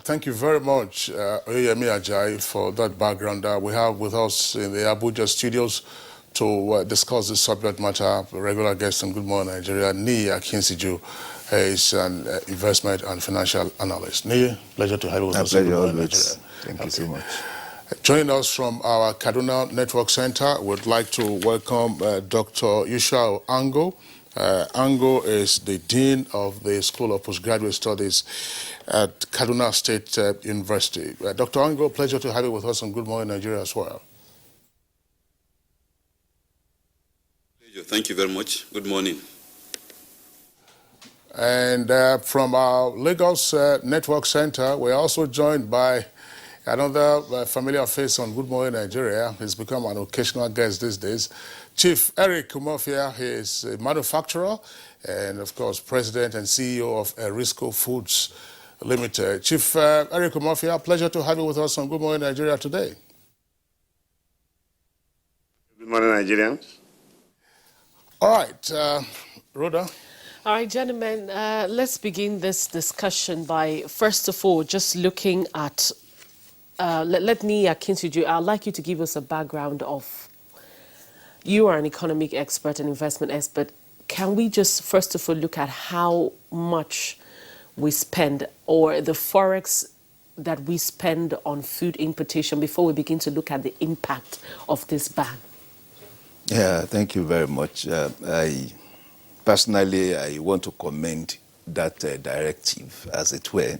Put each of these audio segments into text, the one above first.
Thank you very much, Oyemi Ajayi, for that background. We have with us in the Abuja studios to discuss this subject matter, regular guest on Good Morning Nigeria, Niyi Akinsiju, is an investment and financial analyst. Niyi, pleasure to have you with us. Pleasure always. Thank you so much. Joining us from our Kaduna Network Center, we'd like to welcome Dr. Yushao Ango. Ango is the Dean of the School of Postgraduate Studies at Kaduna State University. Dr. Ango, pleasure to have you with us on Good Morning Nigeria as well. Thank you very much. Good morning. And from our Lagos Network Center, we're also joined by another familiar face on Good Morning Nigeria. He's become an occasional guest these days. Chief Eric Umofia, he is a manufacturer and, of course, president and CEO of Risco Foods Limited. Chief Eric Umofia, pleasure to have you with us on Good Morning Nigeria today. Good morning, Nigerians. All right, Rhoda. All right, gentlemen, let's begin this discussion by, first of all, just looking at, let Niyi Akinsiju, I'd like you to give us a background of, you are an economic expert and investment expert. Can we just, first of all, look at how much we spend, or the Forex that we spend on food importation, before we begin to look at the impact of this ban? Yeah, thank you very much. Personally, I want to commend that directive, as it were,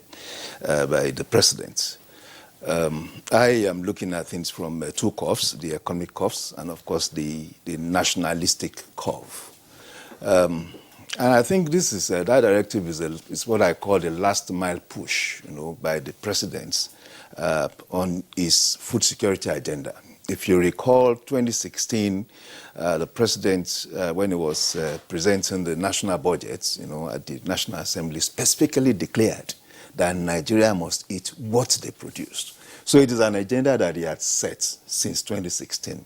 by the president. I am looking at things from two curves, the economic curves and, of course, the nationalistic curve. And I think this is that directive is what I call the last mile push, by the president on his food security agenda. If you recall, 2016, the president, when he was presenting the national budget, at the National Assembly, specifically declared that Nigeria must eat what they produced. So it is an agenda that he had set since 2016.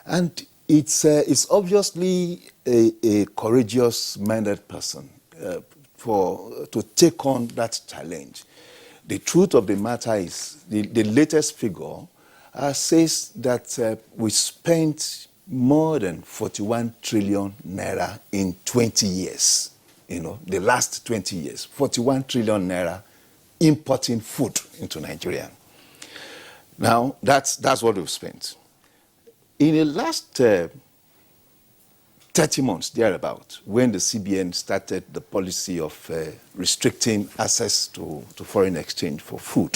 And it's obviously a courageous-minded person to take on that challenge. The truth of the matter is the latest figure says that we spent more than 41 trillion naira in 20 years. The last 20 years, 41 trillion naira importing food into Nigeria. Now, that's what we've spent. In the last 30 months, thereabout, when the CBN started the policy of restricting access to foreign exchange for food,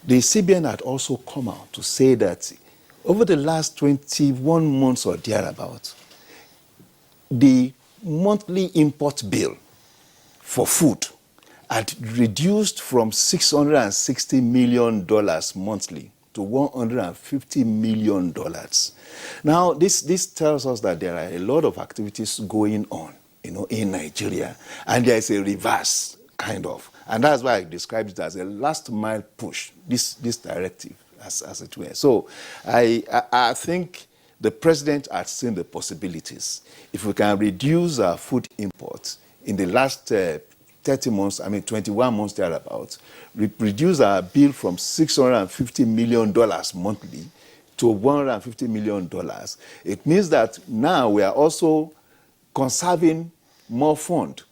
the CBN had also come out to say that over the last 21 months or thereabout, the monthly import bill for food had reduced from $660 million monthly to $150 million. Now, this tells us that there are a lot of activities going on, in Nigeria, and there is a reverse, kind of. And that's why I described it as a last mile push, this directive, as it were. So I think the president has seen the possibilities. If we can reduce our food imports in the last 30 months, 21 months thereabouts, reduce our bill from $650 million monthly to $150 million, it means that now we are also conserving more funds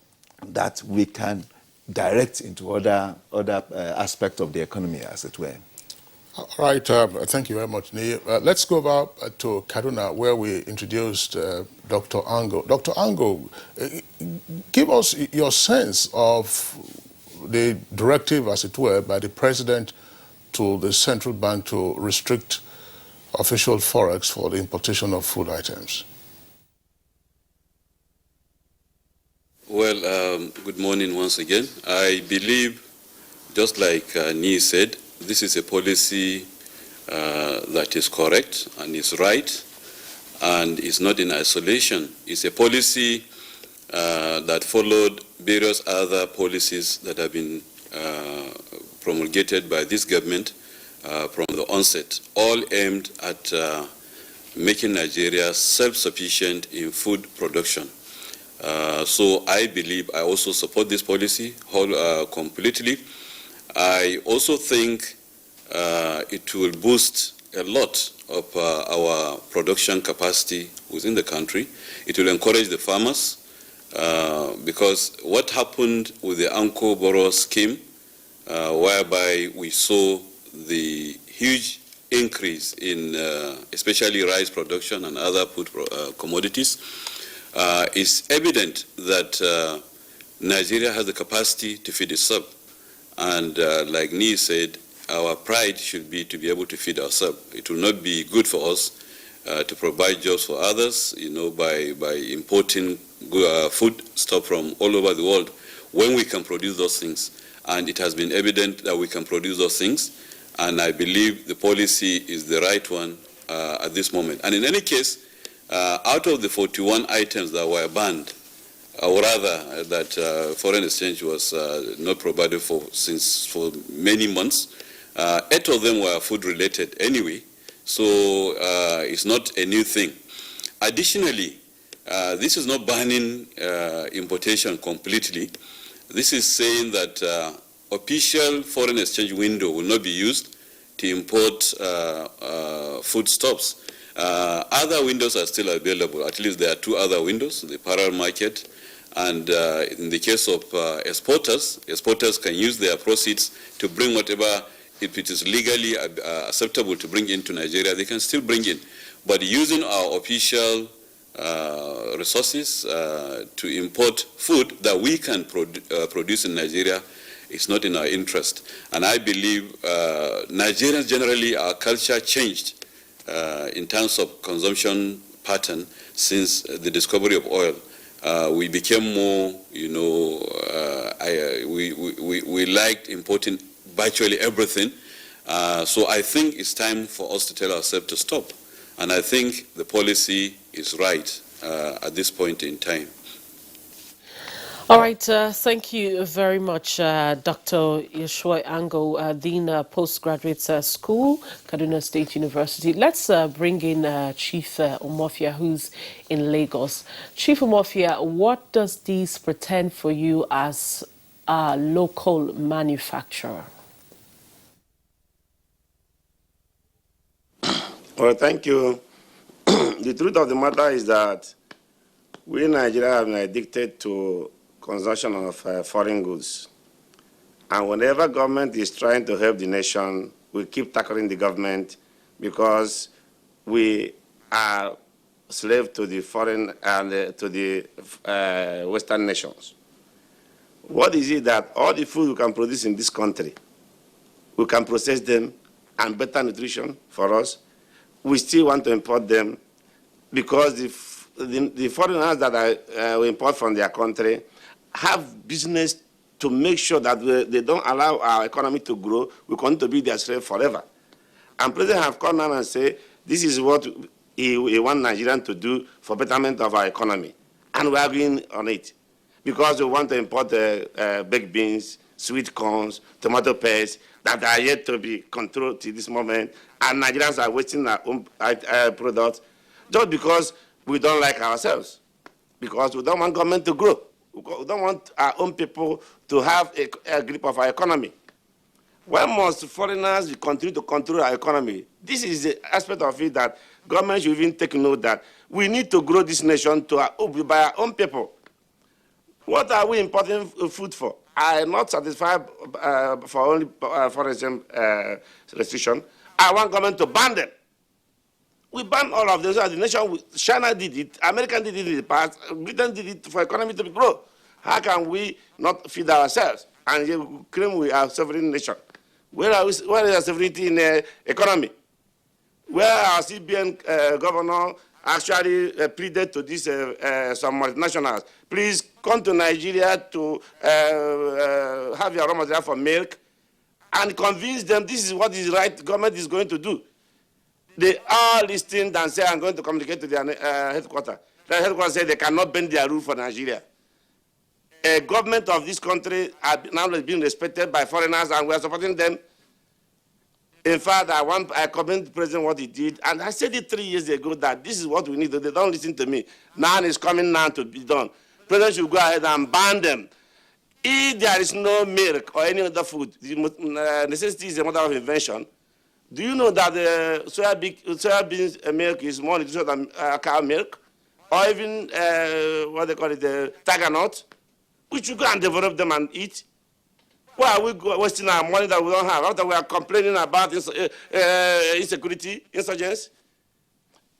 that we can direct into other aspects of the economy, as it were. All right, thank you very much, Niyi. Let's go over to Kaduna, where we introduced Dr. Ango. Dr. Ango, give us your sense of the directive, as it were, by the president to the central bank to restrict official Forex for the importation of food items. Well, good morning once again. I believe, just like Niyi said, this is a policy that is correct and is right and is not in isolation. It's a policy that followed various other policies that have been promulgated by this government from the onset, all aimed at making Nigeria self-sufficient in food production. So I believe I also support this policy completely. I also think it will boost a lot of our production capacity within the country. It will encourage the farmers because what happened with the Anko Borrow scheme, whereby we saw the huge increase in especially rice production and other food commodities, is evident that Nigeria has the capacity to feed itself. And like Nee said, our pride should be to be able to feed ourselves. It will not be good for us to provide jobs for others, by importing food stuff from all over the world when we can produce those things. And it has been evident that we can produce those things. And I believe the policy is the right one at this moment. And in any case, out of the 41 items that were banned, or rather that foreign exchange was not provided for for many months, 8 of them were food related anyway, so it's not a new thing. Additionally, this is not banning importation completely. This is saying that official foreign exchange window will not be used to import foodstuffs. Other windows are still available. At least there are 2 other windows, the parallel market, and in the case of exporters can use their proceeds to bring whatever, if it is legally acceptable to bring into Nigeria, they can still bring in. But using our official resources to import food that we can produce in Nigeria is not in our interest. And I believe Nigerians generally, our culture changed in terms of consumption pattern since the discovery of oil. We became more, we liked importing virtually everything. So I think it's time for us to tell ourselves to stop. And I think the policy is right at this point in time. All right, thank you very much, Dr. Yeshua Ango, Dean Postgraduate School, Kaduna State University. Let's bring in Chief Umofia, who's in Lagos. Chief Umofia, what does this portend for you as a local manufacturer? Well, thank you. The truth of the matter is that we in Nigeria have been addicted to consumption of foreign goods. And whenever government is trying to help the nation, we keep tackling the government because we are slave to the foreign and to the Western nations. What is it that all the food we can produce in this country, we can process them and better nutrition for us, we still want to import them because the foreigners that we import from their country have business to make sure that they don't allow our economy to grow. We continue to be their slave forever. And President have come out and say, this is what he wants Nigerians to do for betterment of our economy. And we are agreeing on it. Because we want to import baked beans, sweet corns, tomato paste that are yet to be controlled to this moment. And Nigerians are wasting our own products just because we don't like ourselves. Because we don't want government to grow. We don't want our own people to have a grip of our economy. When must foreigners continue to control our economy? This is the aspect of it that government should even take note that we need to grow this nation by our own people. What are we importing food for? I am not satisfied for only foreign restriction. I want government to ban them. We ban all of this. The nation, China did it, America did it in the past, Britain did it for economy to grow. How can we not feed ourselves and you claim we are a sovereign nation? Where is our sovereignty in the economy? Where our CBN governor actually pleaded to this some multinationals, please come to Nigeria to have your raw material for milk and convince them this is what is right government is going to do. They are listening and say, I'm going to communicate to their headquarters. The headquarters say they cannot bend their rule for Nigeria. A government of this country are now being respected by foreigners and we are supporting them. In fact, I commend the president what he did, and I said it 3 years ago that this is what we need. They don't listen to me. Now it's coming now to be done. President should go ahead and ban them. If there is no milk or any other food, necessity is the mother of invention. Do you know that the soybean milk is more nutritious than cow milk? Or even, what they call it, the tiger nut? We should go and develop them and eat. Why are we wasting our money that we don't have? After we are complaining about insecurity, insurgents,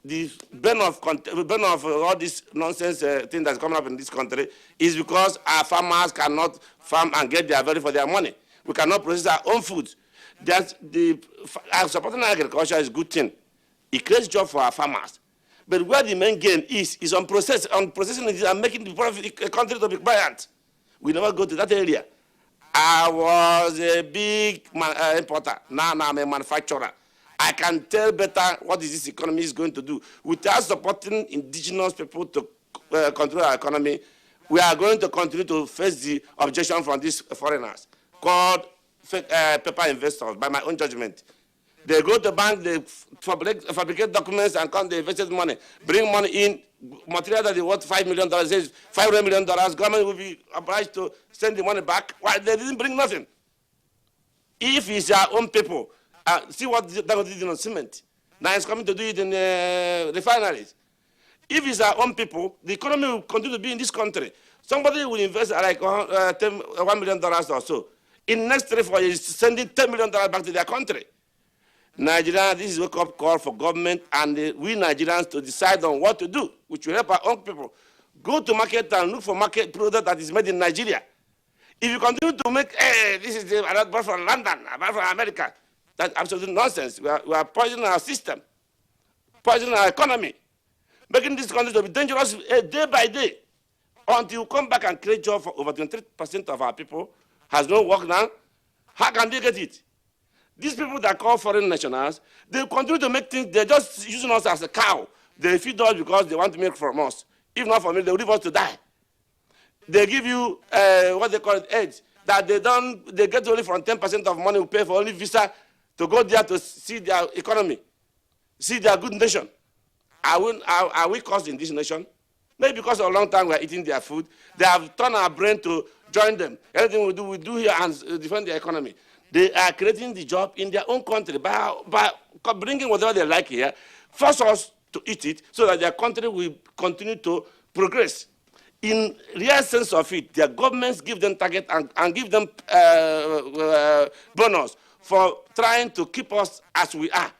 the burn of all this nonsense thing that's coming up in this country is because our farmers cannot farm and get their value for their money. We cannot process our own food. Supporting agriculture is a good thing. It creates jobs for our farmers. But where the main gain is on processing it and making the country to be buoyant. We never go to that area. I was a big importer. Now I'm a manufacturer. I can tell better what this economy is going to do. Without supporting indigenous people to control our economy, we are going to continue to face the objection from these foreigners called paper investors, by my own judgment. They go to the bank, they fabricate documents and come, they invested money, bring money in, material that is worth $5 million, says $500 million, government will be obliged to send the money back. Why? They didn't bring nothing. If it's our own people, see what Dangote did on cement. Now it's coming to do it in refineries. If it's our own people, the economy will continue to be in this country. Somebody will invest like $1 million or so. In the next 3-4 years, sending $10 million back to their country. Nigeria, this is a wake-up call for government and we Nigerians to decide on what to do, which will help our own people. Go to market and look for market product that is made in Nigeria. If you continue to make, this is I bought from London, I bought from America, that's absolute nonsense. We are poisoning our system, poisoning our economy, making this country to be dangerous day by day. Until you come back and create jobs for over 23% of our people has no work now, how can they get it? These people that call foreign nationals, they continue to make things, they're just using us as a cow. They feed us because they want milk from us. If not for milk, they will leave us to die. They give you what they call it, aids, that they get only from 10% of money we pay for only visa to go there to see their economy, see their good nation. Are we causing this nation? Maybe because for a long time we are eating their food. They have turned our brain to join them. Everything we do here and defend the economy. They are creating the job in their own country by bringing whatever they like here, force us to eat it so that their country will continue to progress. In real sense of it, their governments give them target and give them bonus for trying to keep us as we are.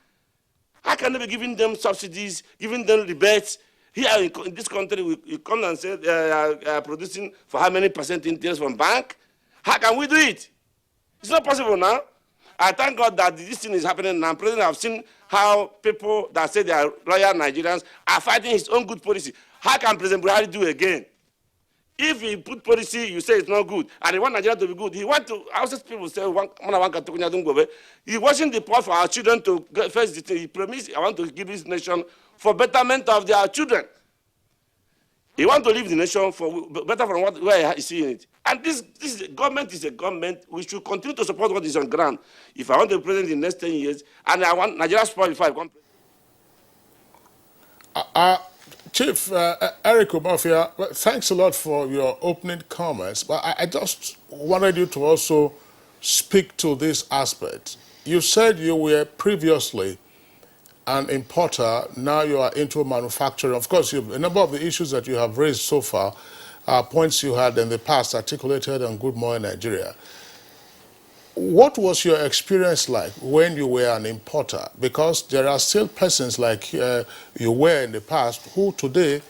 How can they be giving them subsidies, giving them rebates? Here in this country, we come and say they are producing for how many percent interest from bank? How can we do it? It's not possible now. I thank God that this thing is happening now. President, I've seen how people that say they are loyal Nigerians are fighting his own good policy. How can President Buhari do again? If he put policy, you say it's not good, and he want Nigeria to be good. He want to, outside people say, he's washing the pot for our children to face the thing. He promised, I want to give this nation for betterment of their children. He want to leave the nation for better from where he's seeing it. And this government is a government. We should continue to support what is on ground. If I want to be president in the next 10 years, and I want Nigeria spoiled before I become president. Chief Eric Umofia, well, thanks a lot for your opening comments. But I just wanted you to also speak to this aspect. You said you were previously an importer, now you are into manufacturing. Of course, a number of the issues that you have raised so far are points you had in the past articulated on Good Morning Nigeria. What was your experience like when you were an importer? Because there are still persons like you were in the past who today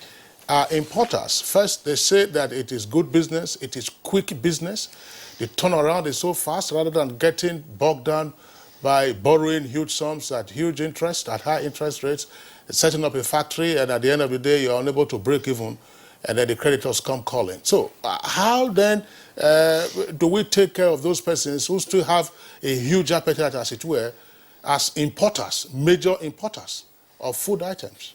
are importers. First, they say that it is good business, it is quick business. The turnaround is so fast rather than getting bogged down by borrowing huge sums at huge interest, at high interest rates, setting up a factory, and at the end of the day, you're unable to break even, and then the creditors come calling. So how then do we take care of those persons who still have a huge appetite, as it were, as importers, major importers of food items?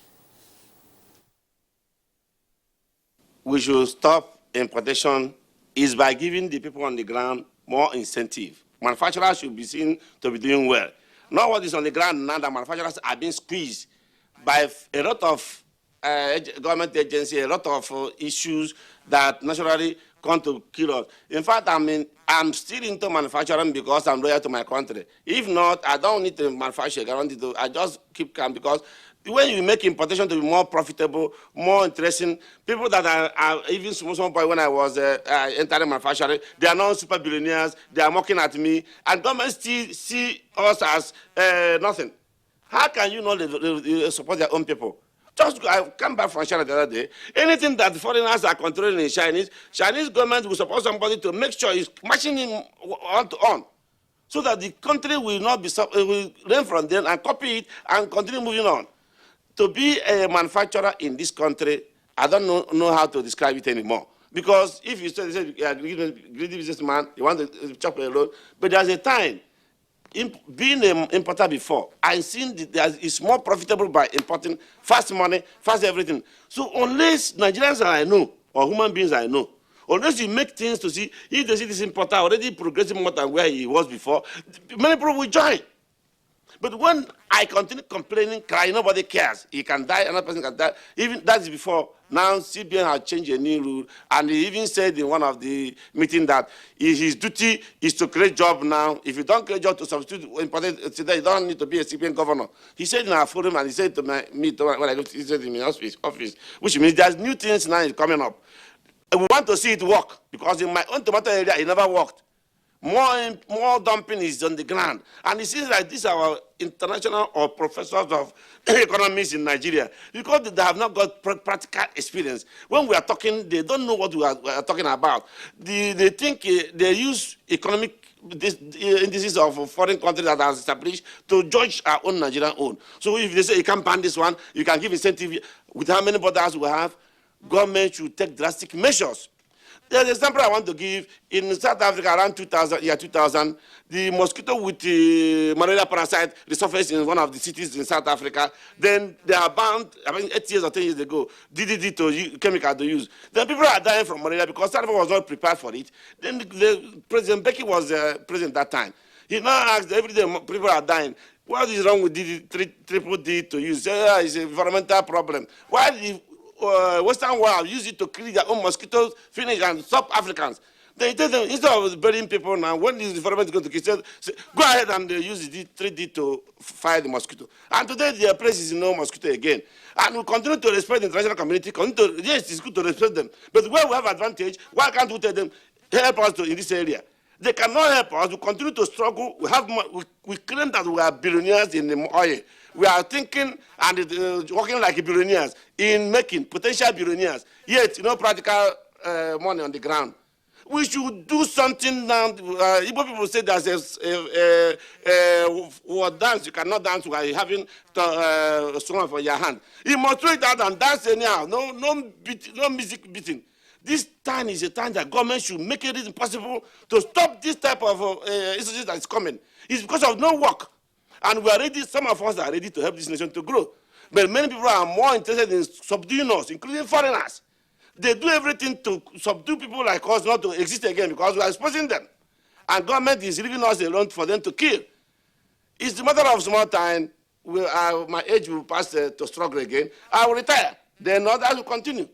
We should stop importation is by giving the people on the ground more incentive. Manufacturers should be seen to be doing well. Not what is on the ground now that manufacturers are being squeezed by a lot of government agencies, a lot of issues that naturally come to kill us. In fact, I'm still into manufacturing because I'm loyal to my country. If not, I don't need to manufacture. I just keep calm because when you make importation to be more profitable, more interesting, people that are even small boy when I was entering manufacturing, they are not super billionaires. They are mocking at me, and government still see us as nothing. How can you not support their own people? I come back from China the other day. Anything that foreigners are controlling in Chinese government will support somebody to make sure it's matching him on, so that the country will not be will learn from them and copy it and continue moving on. To be a manufacturer in this country, I don't know how to describe it anymore. Because if you say you are a greedy businessman, you want to chop a load, but there's a time. Being an importer before, I've seen that it's more profitable by importing fast money, fast everything. So unless Nigerians that I know, or human beings I know, unless you make things to see, if they see this importer already progressing more than where he was before, many people will join. But when I continue complaining, crying, nobody cares. He can die, another person can die. Even that's before. Now CBN has changed a new rule, and he even said in one of the meetings that his duty is to create job now. If you don't create job to substitute important today, you don't need to be a CBN governor. He said in our forum, and he said to me when I go to visit him in his office, which means there's new things now coming up. And we want to see it work, because in my own tomato area, it never worked. More dumping is on the ground. And it seems like these are our international or professors of economics in Nigeria, because they have not got practical experience. When we are talking, they don't know what we are talking about. They think they use economic indices of foreign countries that are established to judge our own Nigerian own. So if they say you can't ban this one, you can give incentive. With how many borders we have, government should take drastic measures. There's an example I want to give. In South Africa, around 2000, the mosquito with the malaria parasite resurfaced in one of the cities in South Africa. Then they are banned, 8 years or 10 years ago, DDT chemical to use. Then people are dying from malaria because South Africa was not prepared for it. Then President Becky was president that time. He now asked, every day people are dying. What is wrong with triple D to use? It's an environmental problem. Why the Western world use it to kill their own mosquitoes, finish and stop Africans? They tell them, instead of burying people now, when is the environment going to kill? Say, go ahead and use the 3D to fight the mosquito. And today their place is no mosquito again. And we continue to respect the international community. Yes, it's good to respect them. But where we have advantage, why can't we tell them, help us in this area? They cannot help us. We continue to struggle. We claim that we are billionaires in the oil. We are thinking and working like billionaires in making potential billionaires. Yet, practical money on the ground. We should do something now. Igbo people say there's a dance. You cannot dance while having a song for your hand. You must wait out and dance anyhow. No music beating. This time is a time that government should make it impossible to stop this type of institution that is coming. It's because of no work. And we are ready, some of us are ready to help this nation to grow. But many people are more interested in subduing us, including foreigners. They do everything to subdue people like us not to exist again because we are exposing them. And government is leaving us alone for them to kill. It's a matter of small time. My age will pass to struggle again. I will retire. Then others will continue.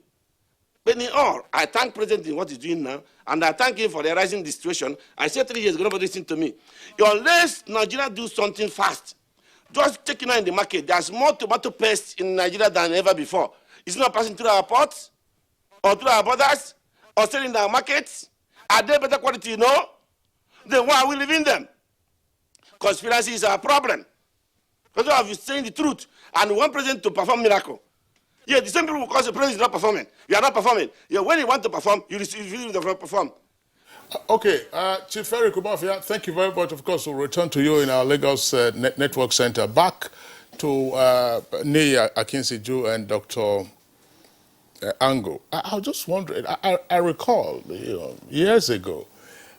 But in all, I thank President in what he's doing now, and I thank him for realizing the situation. I said 3 years ago, nobody listened to me. Unless Nigeria do something fast, just taking out in the market, there's more tomato paste in Nigeria than ever before. It's not passing through our ports, or through our borders, or selling in our markets. Are they better quality? No. Then why are we leaving them? Conspiracy is our problem. Because of you saying the truth, and we want President to perform miracle. Yeah, the same people who cause the president is not performing. You are not performing. Yeah, when you want to perform, you refuse to perform. Okay, Chief Ferry Kumafia, thank you very much. Of course, we'll return to you in our Lagos Network Center. Back to Nia Akinseju and Dr. Ango. I was just wondering, I recall, years ago,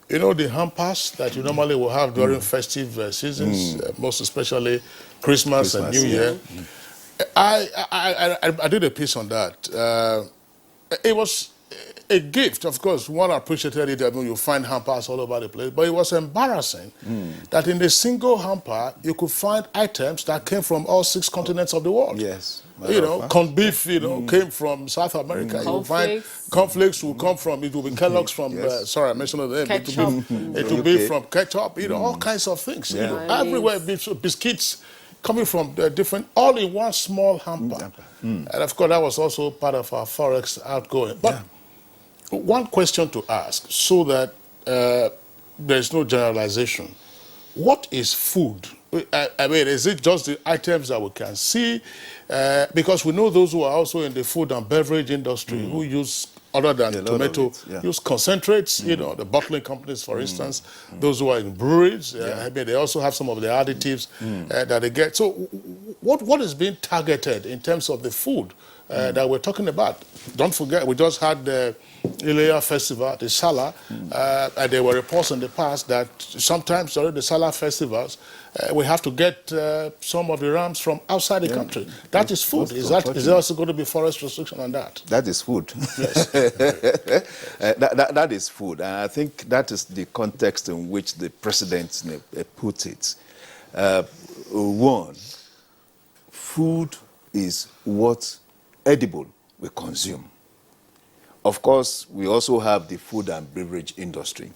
the hampers that you normally will have during festive seasons, most especially Christmas and New Year. Yeah. I did a piece on that. It was a gift. Of course, one appreciated it. I mean, you find hampers all over the place. But it was embarrassing that in a single hamper, you could find items that came from all 6 continents of the world. Yes. You know, corned beef, you know, came from South America. You will find cornflakes will come from, it will be Kellogg's from, sorry, I mentioned the name. Ketchup. It will be from ketchup, you know, all kinds of things. You know, everywhere, biscuits coming from different, all in one small hamper. And of course, that was also part of our Forex outgoing. But one question to ask, so that there's no generalization. What is food? I mean, is it just the items that we can see? Because we know those who are also in the food and beverage industry who use, other than tomato, use concentrates, you know, the bottling companies, for instance, those who are in breweries, I mean, they also have some of the additives that they get. So what is being targeted in terms of the food that we're talking about? Don't forget, we just had the Ilea Festival, the Salah, and there were reports in the past that sometimes during the Salah festivals, we have to get some of the rams from outside the country. That is food. Is there also going to be forest restriction on that? That is food. Yes. that is food. And I think that is the context in which the president put it. One, food is what edible we consume. Of course, we also have the food and beverage industry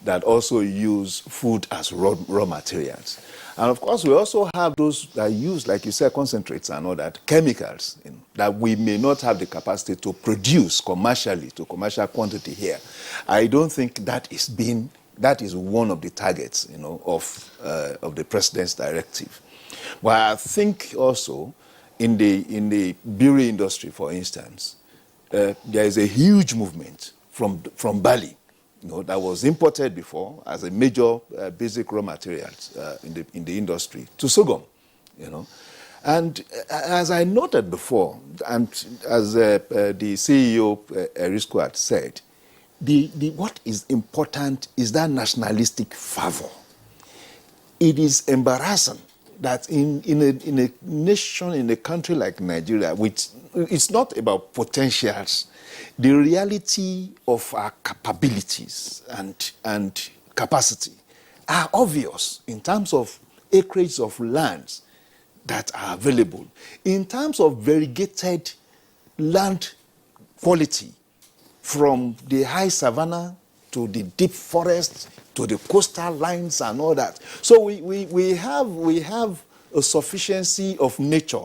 that also use food as raw materials. And of course, we also have those that use, like you said, concentrates and all that, chemicals, you know, that we may not have the capacity to produce commercially, to commercial quantity here. I don't think that is one of the targets, you know, of the president's directive. But I think also in the brewery industry, for instance, there is a huge movement from barley, you know, that was imported before as a major basic raw material in the industry to sorghum, you know. And as I noted before, and as the CEO Erisco had said, what is important is that nationalistic fervor. It is embarrassing that in a nation, in a country like Nigeria, which it's not about potentials, the reality of our capabilities and capacity are obvious in terms of acreage of lands that are available, in terms of variegated land quality, from the high savanna to the deep forest to the coastal lines and all that. So we have a sufficiency of nature,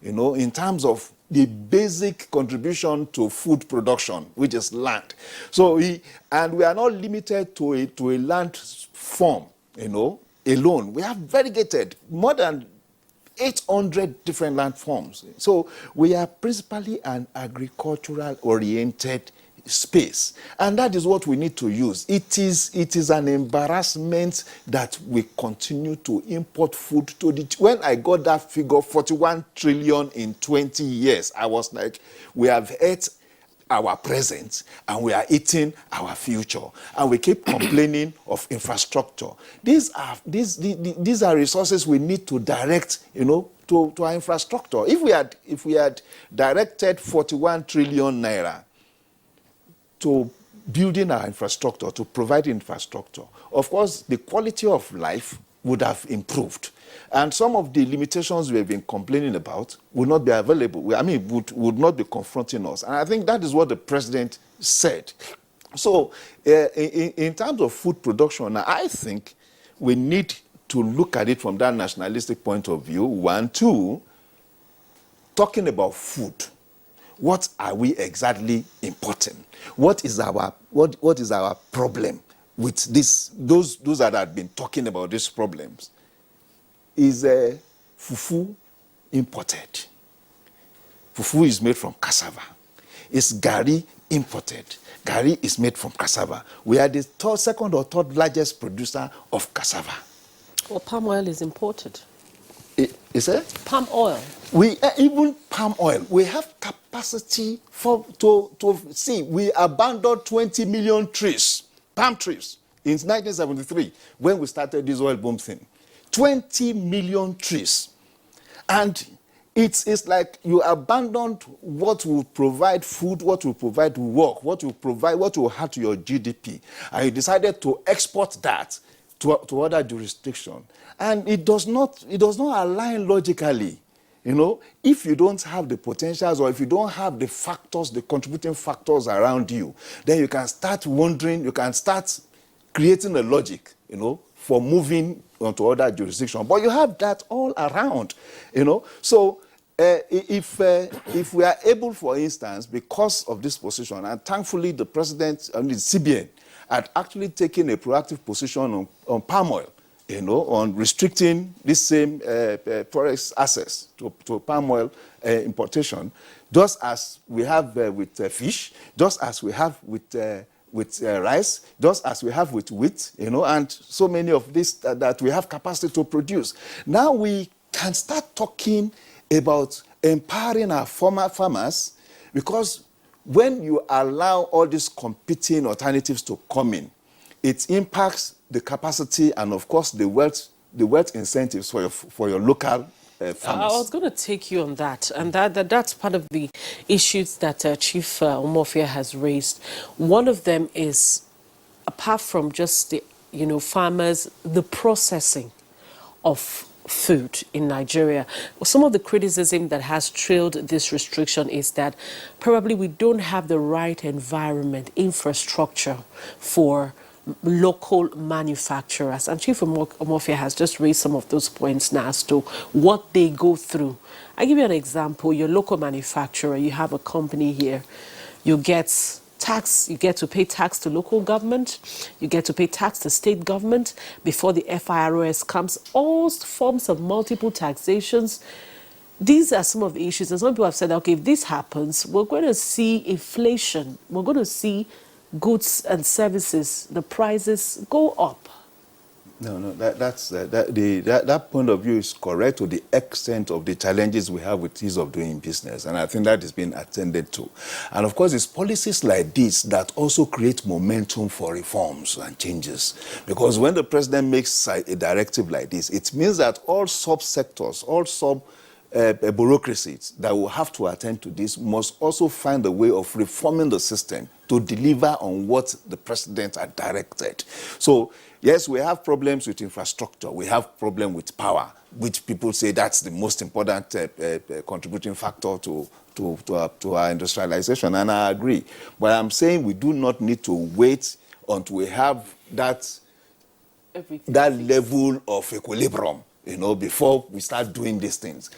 you know, in terms of the basic contribution to food production, which is land. So we are not limited to a land form, you know, alone. We have variegated more than 800 different land forms. So we are principally an agricultural-oriented space, and that is what we need to use. It is an embarrassment that we continue to import food to the. When I got that figure, 41 trillion in 20 years, I was like, we have ate our present and we are eating our future, and we keep complaining of infrastructure. These are resources we need to direct, you know, to our infrastructure. If we had directed 41 trillion naira to building our infrastructure, to providing infrastructure, of course, the quality of life would have improved. And some of the limitations we have been complaining about would not be available. Would not be confronting us. And I think that is what the president said. So in terms of food production, I think we need to look at it from that nationalistic point of view. One, two, talking about food. What are we exactly importing? What is our problem with this? Those that have been talking about these problems. Is fufu imported? Fufu is made from cassava. Is gari imported? Gari is made from cassava. We are the second or third largest producer of cassava. Well, palm oil is imported. Is it? Palm oil. Even palm oil, we have capacity to see. We abandoned 20 million trees, palm trees, in 1973 when we started this oil boom thing. 20 million trees. And It's like you abandoned what will provide food, what will provide work, what will add to your GDP, and you decided to export that to other jurisdictions. And it does not align logically. If you don't have the potentials, or if you don't have the factors, the contributing factors around you, then you can start wondering, you can start creating a logic, for moving onto other jurisdictions. But you have that all around, So if we are able, for instance, because of this position, and thankfully the president, the CBN, had actually taken a proactive position on palm oil, on restricting this same Forex access to palm oil importation, just as we have with fish, just as we have with rice, just as we have with wheat, and so many of this that we have capacity to produce. Now we can start talking about empowering our former farmers, because when you allow all these competing alternatives to come in, it impacts the capacity and, of course, the wealth incentives for your local farmers. I was going to take you on that, and that's part of the issues that Chief Umofia has raised. One of them is, apart from just the farmers, the processing of food in Nigeria. Some of the criticism that has trailed this restriction is that probably we don't have the right environment, infrastructure for local manufacturers. And Chief Umofia has just raised some of those points now as to what they go through. I give you an example. You're a local manufacturer, you have a company here, you get tax, you get to pay tax to local government, you get to pay tax to state government before the FIROS comes, all forms of multiple taxations. These are some of the issues, and some people have said, okay, if this happens, we're going to see inflation, we're going to see goods and services, the prices go up. No, that point of view is correct to the extent of the challenges we have with ease of doing business, and I think that is being attended to. And of course, it's policies like this that also create momentum for reforms and changes, because when the president makes a directive like this, it means that all subsectors, all bureaucracies that will have to attend to this must also find a way of reforming the system to deliver on what the president had directed. So, yes, we have problems with infrastructure. We have problems with power, which people say that's the most important contributing factor to our industrialization, and I agree. But I'm saying we do not need to wait until we have that level of equilibrium, before we start doing these things.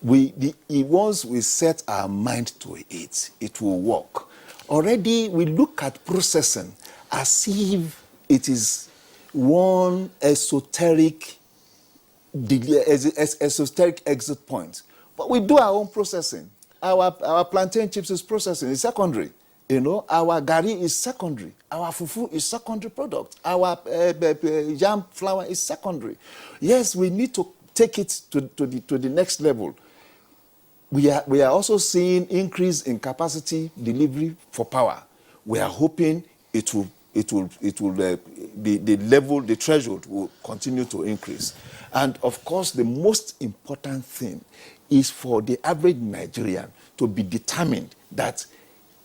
Once we set our mind to it, it will work. Already, we look at processing as if it is one esoteric exit point. But we do our own processing. Our plantain chips is processing, it's secondary. Our gari is secondary. Our fufu is secondary product. Our yam flour is secondary. Yes, we need to take it to the next level. We are also seeing increase in capacity delivery for power. We are hoping the level, the threshold will continue to increase. And of course, the most important thing is for the average Nigerian to be determined that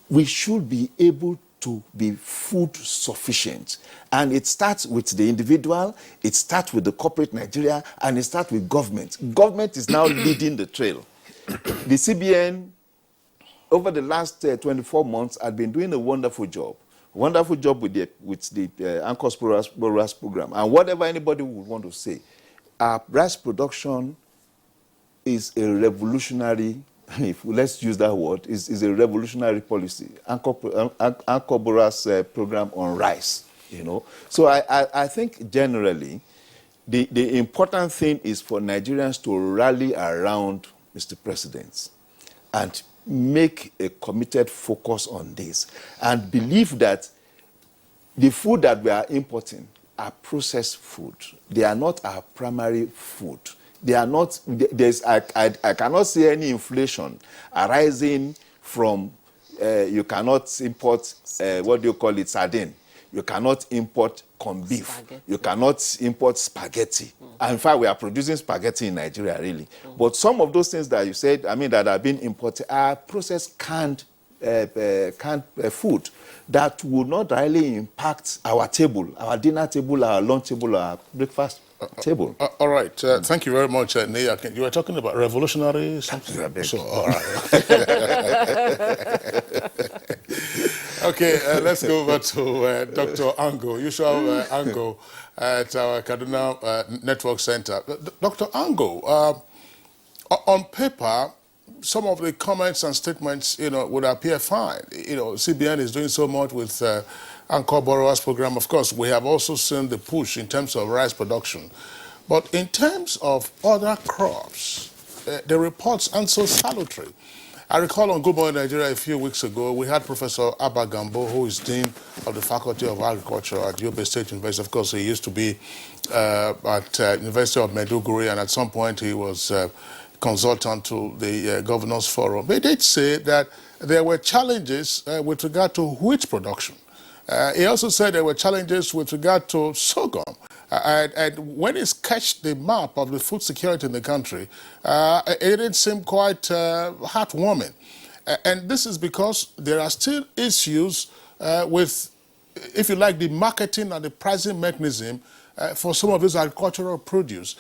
we should be able to be food sufficient. And it starts with the individual, it starts with the corporate Nigeria, and it starts with government. Government is now leading the trail. The CBN, over the last 24 months, has been doing a wonderful job with the Anchor's Borers program. And whatever anybody would want to say, our rice production is a revolutionary, let's use that word, is a revolutionary policy. Anchor Borers program on rice, So I think generally, the important thing is for Nigerians to rally around Mr. President and make a committed focus on this and believe that the food that we are importing are processed food. They are not our primary food. They are not, I cannot see any inflation arising from, you cannot import, sardine. You cannot import corned beef. Spaghetti. You cannot import spaghetti. And in fact, we are producing spaghetti in Nigeria, really. But some of those things that you said, I mean, that are being imported are processed canned food that will not really impact our table, our dinner table, our lunch table, our breakfast table. All right. Thank you very much, Nia. You were talking about revolutionary something. So, all right. Okay, let's go over to Dr. Ango, usual Ango at our Kaduna Network Center. Dr. Ango, on paper, some of the comments and statements, would appear fine. CBN is doing so much with Anchor Borrowers Program. Of course, we have also seen the push in terms of rice production. But in terms of other crops, the reports aren't so salutary. I recall on Good Morning Nigeria a few weeks ago, we had Professor Abba Gambo, who is Dean of the Faculty of Agriculture at Yobe State University. Of course, he used to be at University of Maiduguri, and at some point he was consultant to the Governors Forum. They did say that there were challenges with regard to wheat production. He also said there were challenges with regard to sorghum. And when he sketched the map of the food security in the country, it didn't seem quite heartwarming. And this is because there are still issues with, if you like, the marketing and the pricing mechanism for some of this agricultural produce.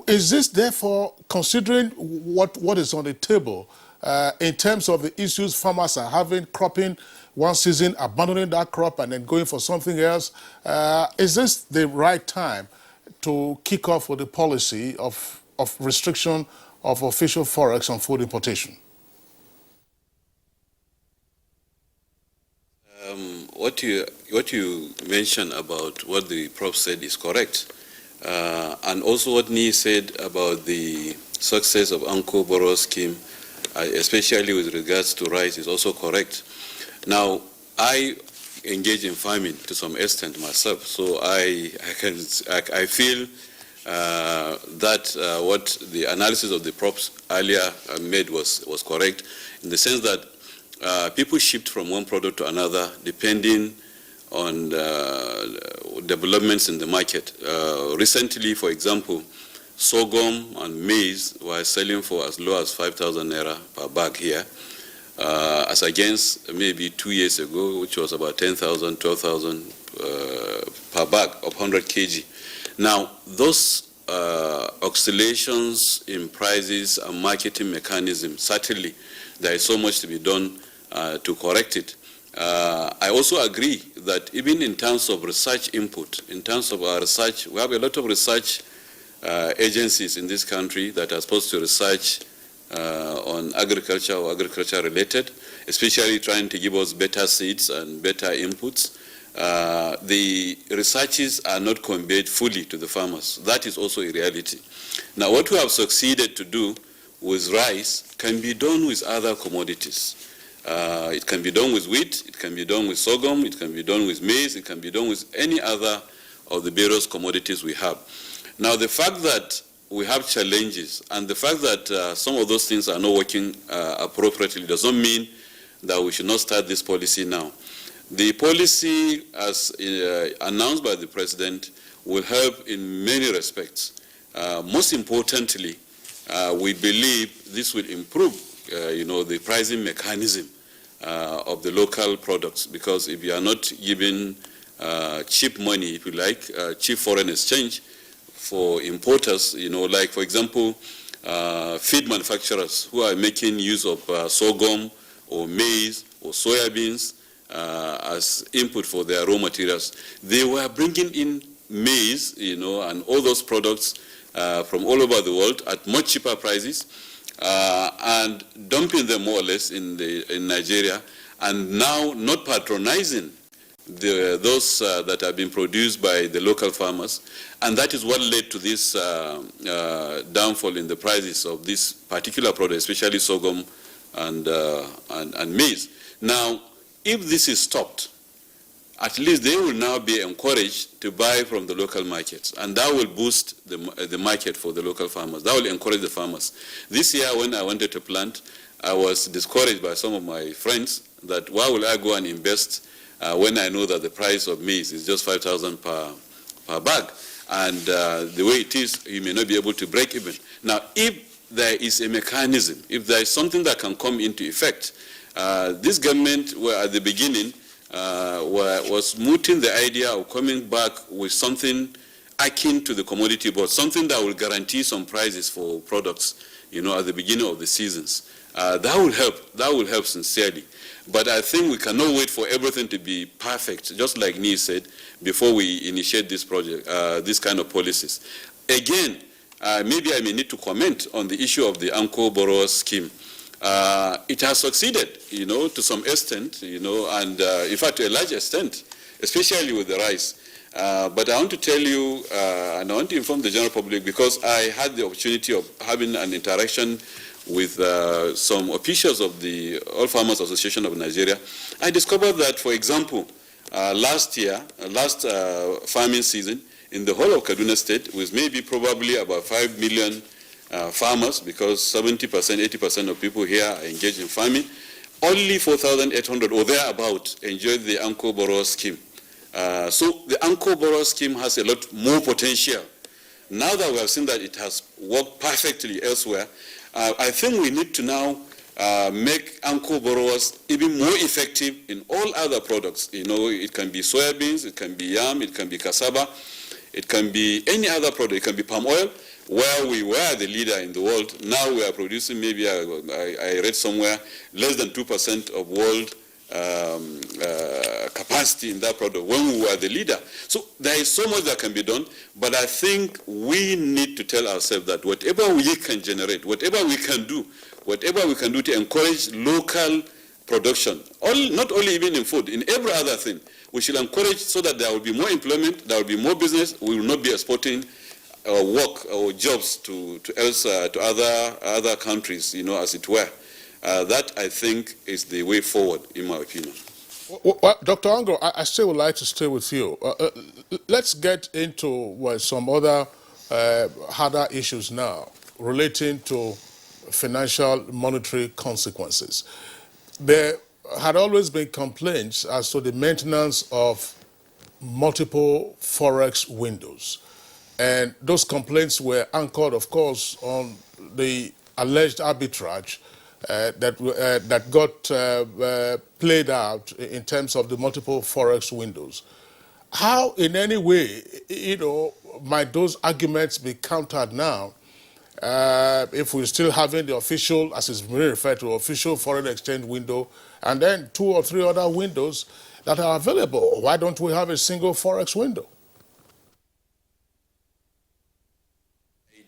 Is this therefore, considering what is on the table in terms of the issues farmers are having, cropping one season, abandoning that crop and then going for something else, is this the right time to kick off with the policy of restriction of official Forex on food importation? What you mentioned about what the Prof said is correct. And also what Nee said about the success of Anchor Borrower Scheme, especially with regards to rice, is also correct. Now, I engage in farming to some extent myself, so I feel that what the analysis of the Prof earlier made was correct, in the sense that people shift from one product to another depending on developments in the market. Recently, for example, sorghum and maize were selling for as low as 5,000 naira per bag here, as against maybe 2 years ago, which was about 10,000, 12,000 per bag of 100 kg. Now, those oscillations in prices and marketing mechanisms, certainly there is so much to be done to correct it. I also agree that even in terms of research input, in terms of our research, we have a lot of research agencies in this country that are supposed to research on agriculture or agriculture related, especially trying to give us better seeds and better inputs. The researches are not conveyed fully to the farmers. That is also a reality. Now, what we have succeeded to do with rice can be done with other commodities. It can be done with wheat, it can be done with sorghum, it can be done with maize, it can be done with any other of the various commodities we have. Now, the fact that we have challenges and the fact that some of those things are not working appropriately does not mean that we should not start this policy now. The policy, as announced by the President, will help in many respects. Most importantly, we believe this will improve the pricing mechanism of the local products, because if you are not giving cheap money, if you like, cheap foreign exchange for importers, like, for example, feed manufacturers who are making use of sorghum or maize or soybeans as input for their raw materials, they were bringing in maize, and all those products from all over the world at much cheaper prices, and dumping them more or less in Nigeria, and now not patronizing those that have been produced by the local farmers, and that is what led to this downfall in the prices of this particular product, especially sorghum and maize. Now, if this is stopped, at least they will now be encouraged to buy from the local markets, and that will boost the market for the local farmers. That will encourage the farmers. This year, when I wanted to plant, I was discouraged by some of my friends that why will I go and invest when I know that the price of maize is just 5,000 per bag. And the way it is, you may not be able to break even. Now, if there is a mechanism, if there is something that can come into effect, this government were at the beginning was mooting the idea of coming back with something akin to the commodity board, something that will guarantee some prices for products, at the beginning of the seasons. That will help. That will help sincerely. But I think we cannot wait for everything to be perfect, just like Nee said, before we initiate this project, this kind of policies. Again, maybe I may need to comment on the issue of the Anchor Borrower Scheme. It has succeeded, to some extent, and in fact to a large extent, especially with the rice. But I want to tell you, and I want to inform the general public, because I had the opportunity of having an interaction with some officials of the All Farmers Association of Nigeria. I discovered that, for example, last farming season, in the whole of Kaduna State, with maybe probably about 5 million farmers, because 70%, 80% of people here are engaged in farming, only 4,800 or thereabout enjoyed the Anchor Borrower Scheme. So the Anchor Borrower Scheme has a lot more potential. Now that we have seen that it has worked perfectly elsewhere, I think we need to now make Anchor borrowers even more effective in all other products. It can be soybeans, it can be yam, it can be cassava, it can be any other product, it can be palm oil, where we were the leader in the world. Now we are producing, maybe I read somewhere, less than 2% of world capacity in that product when we were the leader. So there is so much that can be done, but I think we need to tell ourselves that whatever we can generate, whatever we can do to encourage local production, not only even in food, in every other thing, we should encourage so that there will be more employment, there will be more business. We will not be exporting work or jobs to other countries, as it were. That, I think, is the way forward, in my opinion. Well, Dr. Ango, I still would like to stay with you. Let's get into some other harder issues now relating to financial monetary consequences. There had always been complaints as to the maintenance of multiple Forex windows. And those complaints were anchored, of course, on the alleged arbitrage that got played out in terms of the multiple Forex windows. How, in any way, might those arguments be countered now if we're still having the official, as it's being referred to, official foreign exchange window, and then 2 or 3 other windows that are available? Why don't we have a single Forex window?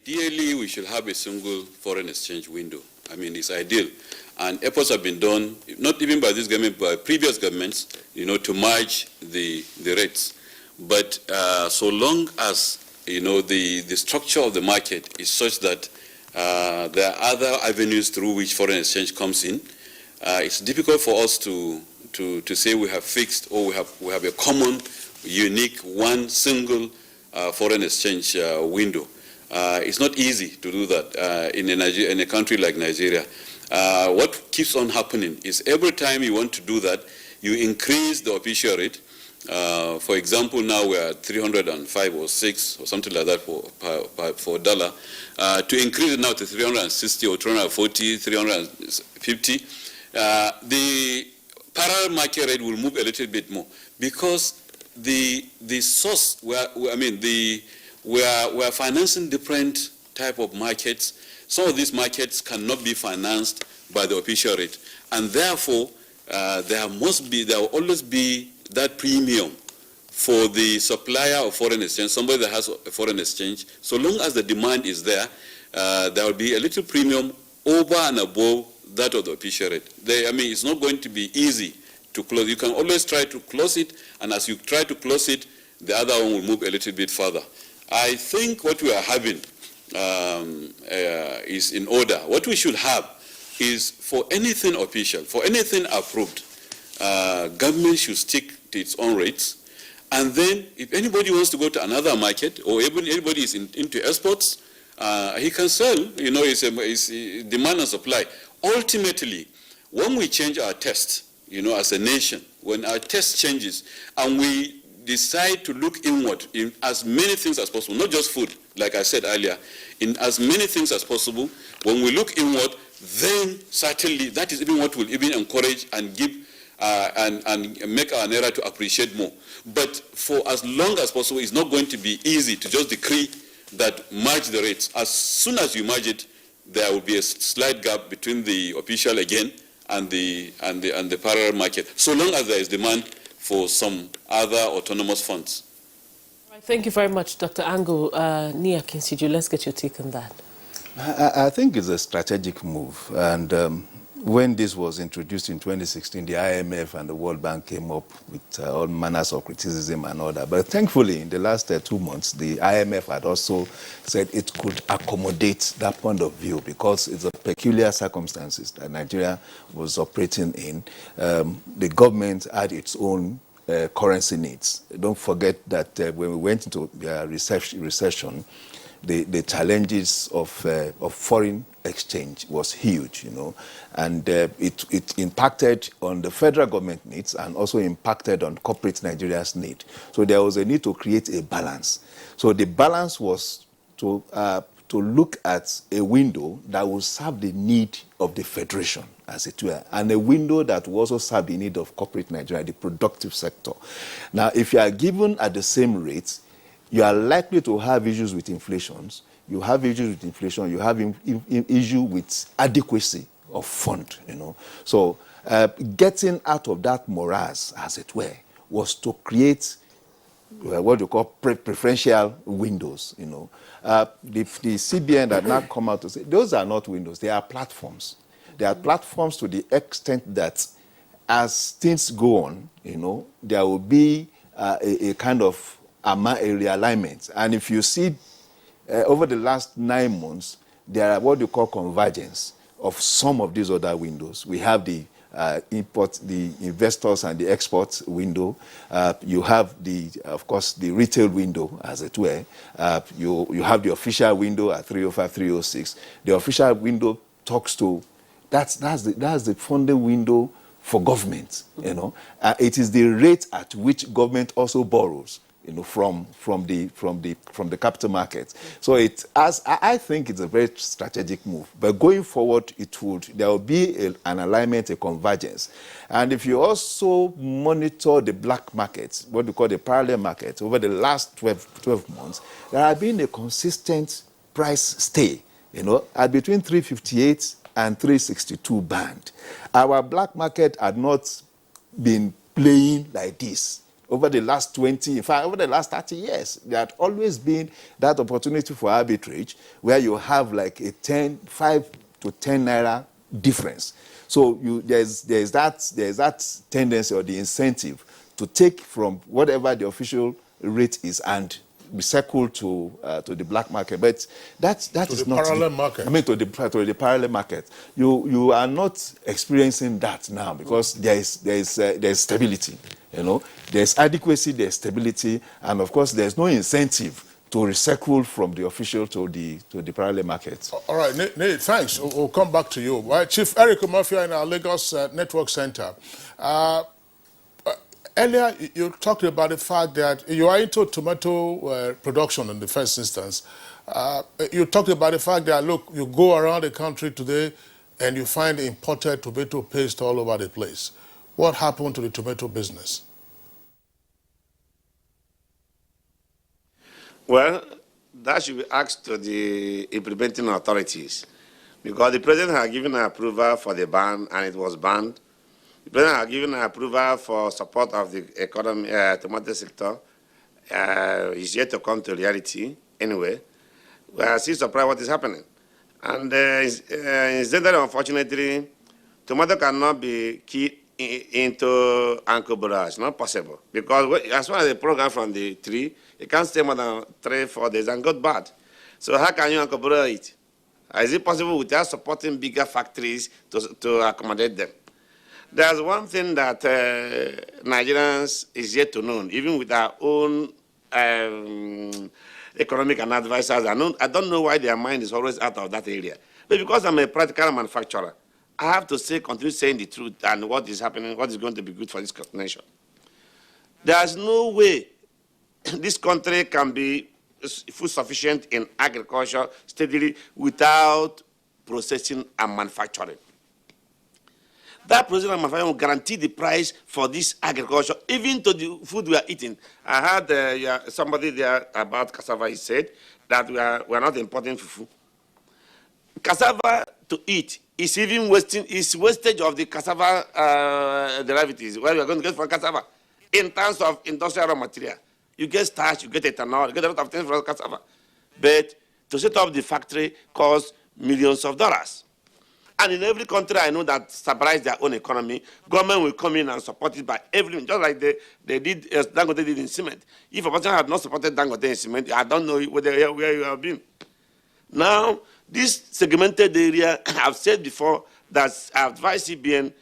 Ideally, we should have a single foreign exchange window. I mean, it's ideal. And efforts have been done, not even by this government, but by previous governments, to merge the rates. But so long as, the structure of the market is such that there are other avenues through which foreign exchange comes in, it's difficult for us to say we have fixed or we have a common, unique, one single foreign exchange window. It's not easy to do that in a country like Nigeria. What keeps on happening is every time you want to do that, you increase the official rate. For example, now we are 305 or 6 or something like that for dollar. To increase it now to 360 or 340, 350, the parallel market rate will move a little bit more because the source, we are financing different type of markets. Some of these markets cannot be financed by the official rate, and therefore there will always be that premium for the supplier of foreign exchange, somebody that has a foreign exchange. So long as the demand is there, there will be a little premium over and above that of the official rate. It's not going to be easy to close. You can always try to close it, and as you try to close it, the other one will move a little bit further. I think what we are having is in order. What we should have is for anything official, for anything approved, government should stick to its own rates. And then if anybody wants to go to another market or anybody is into exports, he can sell. It's demand and supply. Ultimately, when we change our test, as a nation, when our taste changes and we decide to look inward in as many things as possible, not just food, like I said earlier, in as many things as possible, when we look inward, then certainly that is even what will even encourage and give and make our naira to appreciate more. But for as long as possible, it's not going to be easy to just decree that merge the rates. As soon as you merge it, there will be a slight gap between the official again and the parallel market, so long as there is demand for some other autonomous funds. Right, thank you very much, Dr. Ango. Nia Kinsiju, let's get your take on that. I think it's a strategic move. And when this was introduced in 2016, the IMF and the World Bank came up with all manners of criticism and all that. But thankfully, in the last 2 months, the IMF had also said it could accommodate that point of view because it's a peculiar circumstances that Nigeria was operating in. The government had its own currency needs. Don't forget that when we went into recession, the challenges of foreign exchange was huge, and it impacted on the federal government needs and also impacted on corporate Nigeria's need. So there was a need to create a balance. So the balance was to look at a window that would serve the need of the federation, as it were, and a window that will also serve the need of corporate Nigeria, the productive sector. Now, if you are given at the same rates, you are likely to have issues with inflations. You have issues with inflation. You have issue with adequacy of fund. So getting out of that morass, as it were, was to create what you call preferential windows. The CBN that now come out to say those are not windows; they are platforms. They are platforms to the extent that, as things go on, there will be a kind of a realignment. And if you see over the last 9 months, there are what you call convergence of some of these other windows. We have the the investors and the export window. You have of course, the retail window, as it were. You have the official window at 305, 306. The official window talks to that's the funding window for government. It is the rate at which government also borrows. From the capital market. So I think it's a very strategic move. But going forward, there will be an alignment, a convergence. And if you also monitor the black markets, what we call the parallel market, over the last 12 months, there has been a consistent price stay, at between 358 and 362 band. Our black market had not been playing like this. Over the last 20, in fact, over the last 30 years, there had always been that opportunity for arbitrage where you have like a 5 to 10 naira difference. So there's that tendency or the incentive to take from whatever the official rate is and recycle to the black market. But that is not parallel market. I mean to the parallel market. You are not experiencing that now because there's stability. There's adequacy, there's stability, and of course there's no incentive to recycle from the official to the parallel market. All right, Nate, thanks. We'll come back to you. Chief Eric Umofia in our Lagos Network Center. Earlier, you talked about the fact that you are into tomato production in the first instance. You talked about the fact that, look, you go around the country today and you find imported tomato paste all over the place. What happened to the tomato business? Well, that should be asked to the implementing authorities, because the president had given an approval for the ban and it was banned. The president had given an approval for support of the economy, tomato sector. It's yet to come to reality anyway. We are still surprised what is happening. And instead, unfortunately, tomato cannot be key into Anko Bora. It's not possible. Because as far as the program from the tree, it can't stay more than 3-4 days and go bad. So how can you Anko Bora it? Is it possible without supporting bigger factories to accommodate them? There's one thing that Nigerians is yet to know, even with our own economic and advisors. I don't know why their mind is always out of that area. But because I'm a practical manufacturer, I have to say, continue saying the truth and what is happening, what is going to be good for this nation. There's no way this country can be food sufficient in agriculture steadily without processing and manufacturing. That processing and manufacturing will guarantee the price for this agriculture, even to the food we are eating. I heard somebody there about cassava. He said that we are not importing fufu. Cassava to eat is even wastage of the cassava derivatives, where we are going to get from cassava. In terms of industrial raw material, you get starch, you get ethanol, you get a lot of things from cassava. But to set up the factory costs millions of dollars. And in every country I know that stabilize their own economy, government will come in and support it by everything, just like they did, Dangote did in cement. If a person had not supported Dangote in cement, I don't know where you have been. Now, this segmented area, I've said before that I advise CBN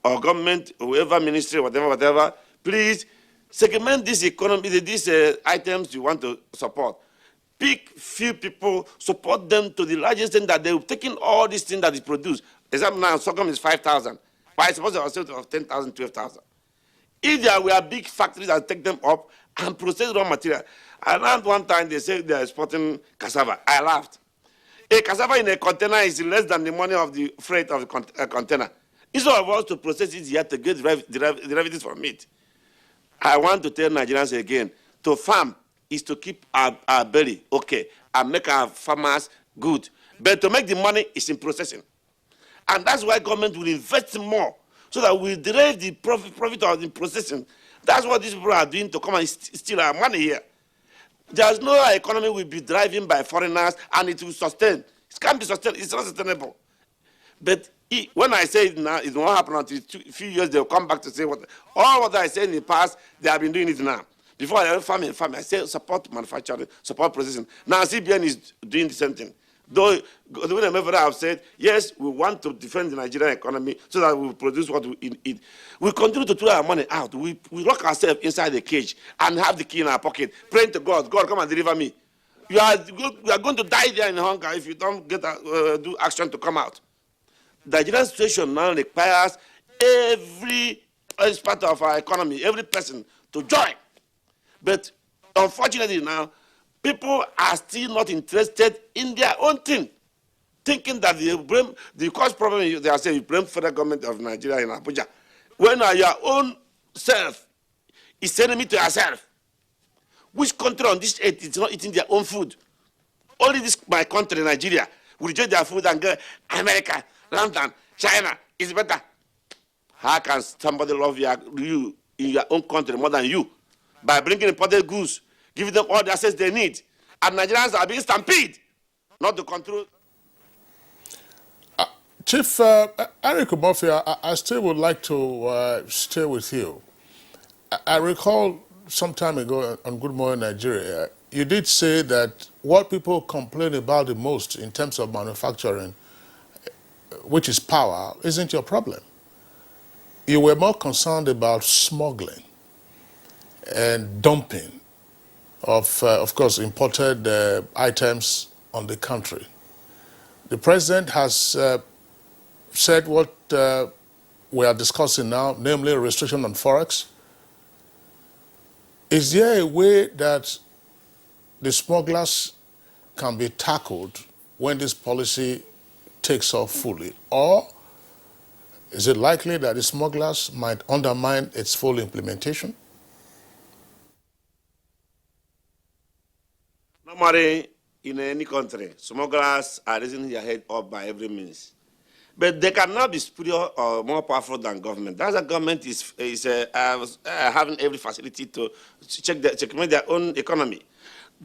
or government, whoever ministry, whatever, please segment this economy, these items you want to support. Pick few people, support them to the largest extent that they've taken all these things that is produced. Example now, sorghum is 5,000. But I suppose there was sales of 10,000, 12,000. If there were big factories that take them up and process raw material, around one time they said they're exporting cassava. I laughed. A cassava in a container is less than the money of the freight of the container. Instead of us to process it, you have to get derivatives from it. I want to tell Nigerians again, to farm is to keep our belly okay and make our farmers good. But to make the money is in processing. And that's why government will invest more so that we derive the profit of the processing. That's what these people are doing to come and steal our money here. There's no economy will be driven by foreigners and it will sustain. It can't be sustained. It's not sustainable. But when I say it now, it won't happen until a few years. They'll come back to say what I said in the past. They have been doing it now. Before I farming, I say support manufacturing, support processing. Now CBN is doing the same thing. Though whenever I've said yes, we want to defend the Nigerian economy so that we produce what we eat. We continue to throw our money out. We lock ourselves inside the cage and have the key in our pocket, praying to God. God, come and deliver me. You are going to die there in hunger if you don't get do action to come out. The Nigerian situation now requires every part of our economy, every person to join. But unfortunately now, people are still not interested in their own thing, thinking that the cause problem they are saying you blame federal government of Nigeria in Abuja. When your own self is enemy to yourself. Which country on this earth is not eating their own food? Only my country, Nigeria, will reject their food and go, America, London, China is better. How can somebody love you in your own country more than you? By bringing imported goods, giving them all the access they need. And Nigerians are being stampede, not to control. Chief Eric Umofia, I still would like to stay with you. I recall some time ago on Good Morning Nigeria, you did say that what people complain about the most in terms of manufacturing, which is power, isn't your problem. You were more concerned about smuggling and dumping of course, imported items on the country. The president has said what we are discussing now, namely a restriction on Forex. Is there a way that the smugglers can be tackled when this policy takes off fully? Or is it likely that the smugglers might undermine its full implementation? Normally, in any country, smugglers are raising their head up by every means. But they cannot be superior or more powerful than government. That's why government is having every facility to checkmate their own economy.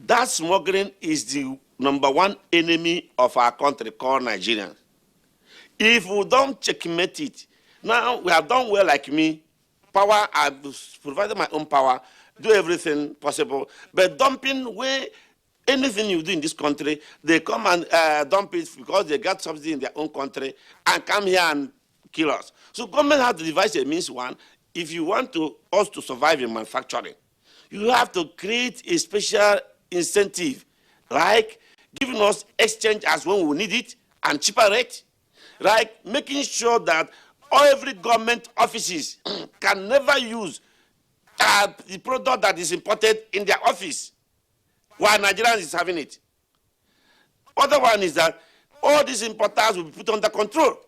That smuggling is the #1 enemy of our country called Nigeria. If we don't checkmate it, now we have done well like me. Power, I've provided my own power, do everything possible. But dumping where anything you do in this country, they come and dump it because they got subsidy in their own country and come here and kill us. So government has to devise a means one. If you want us to survive in manufacturing, you have to create a special incentive, like giving us exchange as when we need it and cheaper rate, like making sure that every government offices can never use the product that is imported in their office, while Nigerians is having it. Other one is that all these importers will be put under control.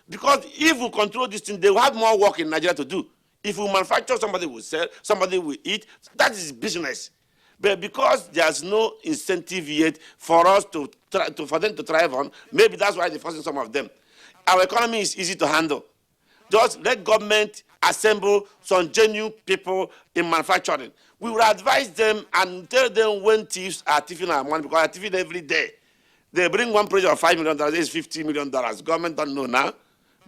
Because if we control this thing, they will have more work in Nigeria to do. If we manufacture, somebody will sell, somebody will eat. That is business. But because there's no incentive yet for us for them to thrive on, maybe that's why they're forcing some of them. Our economy is easy to handle. Just let government assemble some genuine people in manufacturing. We will advise them and tell them when thieves are thieving our money, because they're thieving every day. They bring one project of $5 million, it's $50 million. Government don't know now.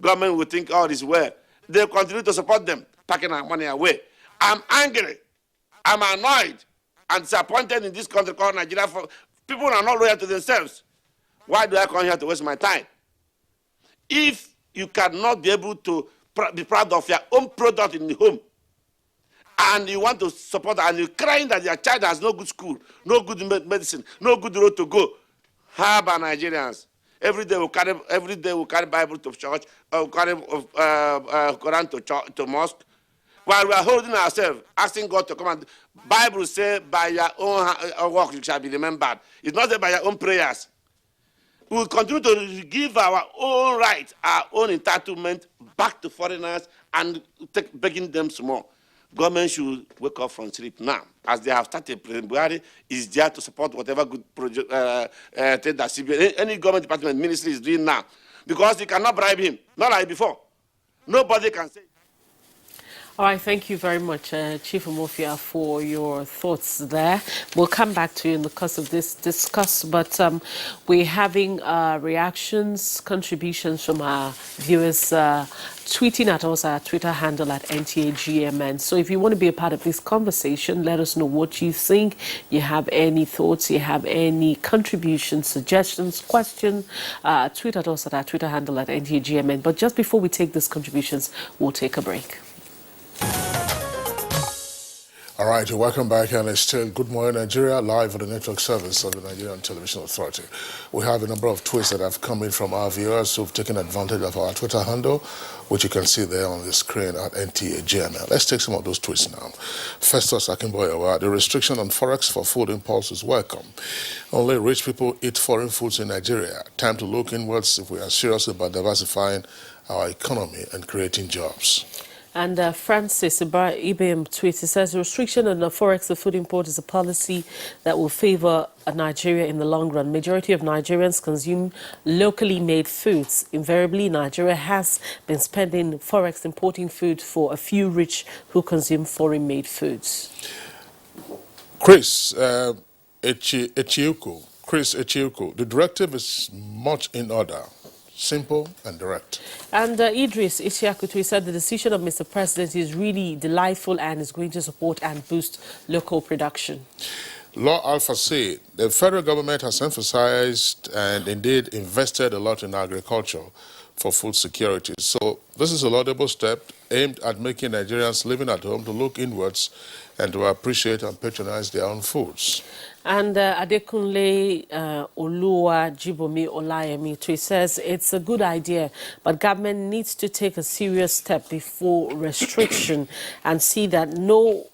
Government will think all is well. They continue to support them, packing our money away. I'm angry. I'm annoyed and disappointed in this country called Nigeria. People are not loyal to themselves. Why do I come here to waste my time? If you cannot be able to be proud of your own product in the home, and you want to support, and you're crying that your child has no good school, no good medicine, no good road to go, how about Nigerians? Every day we carry Bible to church, or carry Quran to mosque, while we are holding ourselves, asking God to come and. Bible says, by your own work you shall be remembered. It's not that by your own prayers. We will continue to give our own rights, our own entitlement back to foreigners and begging them some more. Government should wake up from sleep now. As they have started, President Buhari is there to support whatever good project that CBN, any government department, ministry is doing now. Because you cannot bribe him, not like before. Nobody can say. All right, thank you very much, Chief Umofia, for your thoughts there. We'll come back to you in the course of this discuss, but we're having reactions, contributions from our viewers tweeting at us, our Twitter handle at NTA GMN. So if you want to be a part of this conversation, let us know what you think. You have any thoughts, you have any contributions, suggestions, questions, tweet at us at our Twitter handle at NTA GMN. But just before we take these contributions, we'll take a break. All right, welcome back, and it's still Good Morning Nigeria, live on the network service of the Nigerian Television Authority. We have a number of tweets that have come in from our viewers who've taken advantage of our Twitter handle, which you can see there on the screen at NTA GMN. Let's take some of those tweets now. Festus Akinboyewa, the restriction on Forex for food impulse is welcome. Only rich people eat foreign foods in Nigeria. Time to look inwards if we are serious about diversifying our economy and creating jobs. And Francis Ibim tweets, he says, restriction on the Forex of food import is a policy that will favor Nigeria in the long run. Majority of Nigerians consume locally made foods. Invariably, Nigeria has been spending Forex importing food for a few rich who consume foreign made foods. Chris Echiuku, the directive is much in order. Simple and direct. And Idris Ishiakutu said the decision of Mr. President is really delightful and is going to support and boost local production. Law Alpha said the federal government has emphasized and indeed invested a lot in agriculture for food security. So this is a laudable step aimed at making Nigerians living at home to look inwards and to appreciate and patronize their own foods. And Adekunle Oluwa Jibomi Olayemi tweet says it's a good idea, but government needs to take a serious step before restriction and see that no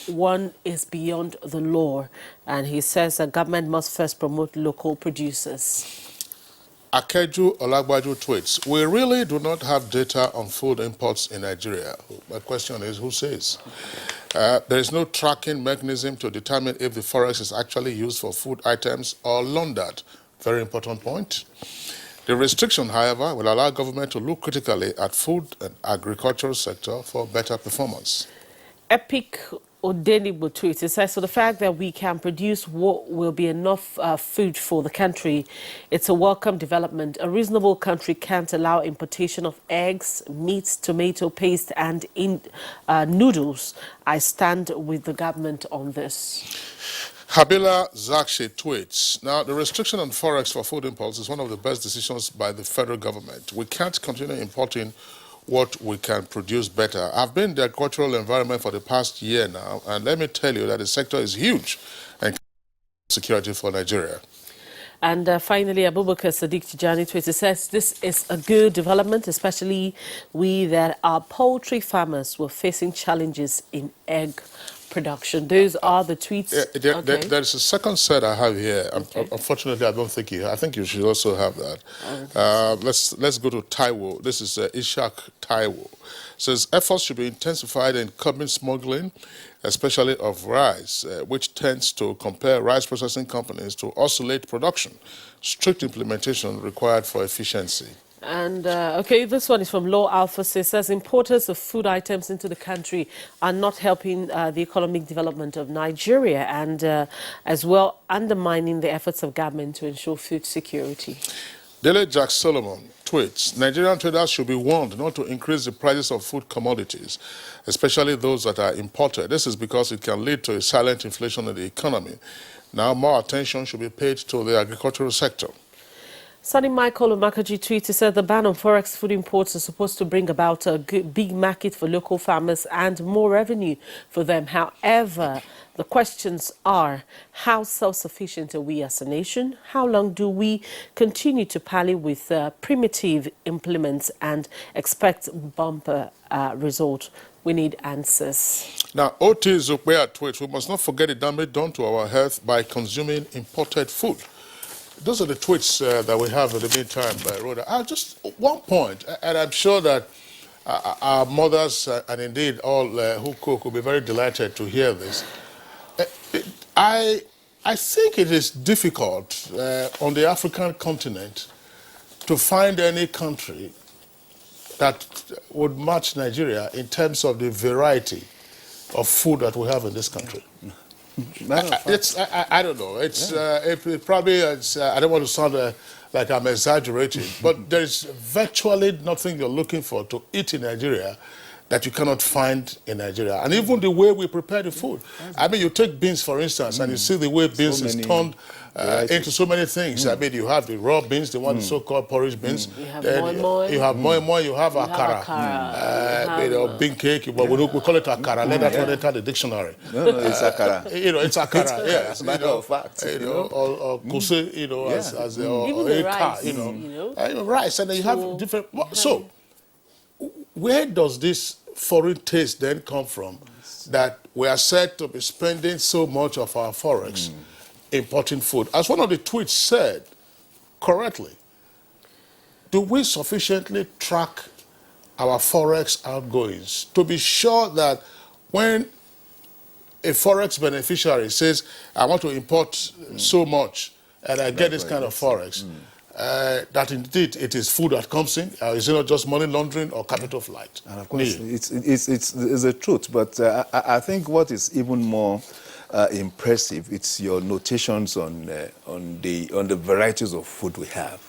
one is beyond the law. And he says the government must first promote local producers. Akeju Olagbaju tweets, we really do not have data on food imports in Nigeria. My question is, who says? There is no tracking mechanism to determine if the Forex is actually used for food items or laundered. Very important point. The restriction, however, will allow government to look critically at food and agricultural sector for better performance. Epic Odenibo tweet. It says, so the fact that we can produce what will be enough food for the country, it's a welcome development. A reasonable country can't allow importation of eggs, meats, tomato paste, and noodles. I stand with the government on this. Habila Zakshi tweets, now the restriction on Forex for food imports is one of the best decisions by the federal government. We can't continue importing what we can produce better. I've been in the agricultural environment for the past year now, and let me tell you that the sector is huge and security for Nigeria. And finally, Abubakar Sadiq Tijani Twitter says, this is a good development, especially we that are poultry farmers were facing challenges in egg production. Those are the tweets. There's a second set I have here. Unfortunately, I don't think I think you should also have that. Let's go to Taiwo. This is Ishak Taiwo. Says efforts should be intensified in curbing smuggling, especially of rice, which tends to compel rice processing companies to oscillate production. Strict implementation required for efficiency. And, this one is from Law Alpha. Says importers of food items into the country are not helping the economic development of Nigeria and as well undermining the efforts of government to ensure food security. Dele Jack Solomon tweets, Nigerian traders should be warned not to increase the prices of food commodities, especially those that are imported. This is because it can lead to a silent inflation in the economy. Now more attention should be paid to the agricultural sector. Sonny Michael Omakaji tweeted, said the ban on Forex food imports is supposed to bring about a big market for local farmers and more revenue for them. However, the questions are, how self-sufficient are we as a nation? How long do we continue to parley with primitive implements and expect bumper result? We need answers. Now, OT Zupea tweets, we must not forget the damage done to our health by consuming imported food. Those are the tweets that we have in the meantime, Rhoda. Just one point, and I'm sure that our mothers and indeed all who cook will be very delighted to hear this. I think it is difficult on the African continent to find any country that would match Nigeria in terms of the variety of food that we have in this country. I don't know. It probably, I don't want to sound like I'm exaggerating, but there's virtually nothing you're looking for to eat in Nigeria that you cannot find in Nigeria. And even the way we prepare the food. I mean, you take beans, for instance, and you see the way beans is turned into so many things. I mean, you have the raw beans, the one so-called porridge beans. You have moi-moi. You have moi-moi, you have akara. Bean cake, but we call it akara. Let that one enter the dictionary. No, it's akara. It's akara, yeah. As a matter of fact. Or kose, as even the rice, rice, and then you have different... So, where does this foreign taste then come from that we are said to be spending so much of our Forex importing food? As one of the tweets said correctly, do we sufficiently track our Forex outgoings to be sure that when a Forex beneficiary says, I want to import so much and I get this kind of Forex, that indeed it is food that comes in? Is it not just money laundering or capital flight? And of course, it's the truth. But I think what is even more impressive, it's your notations on the varieties of food we have.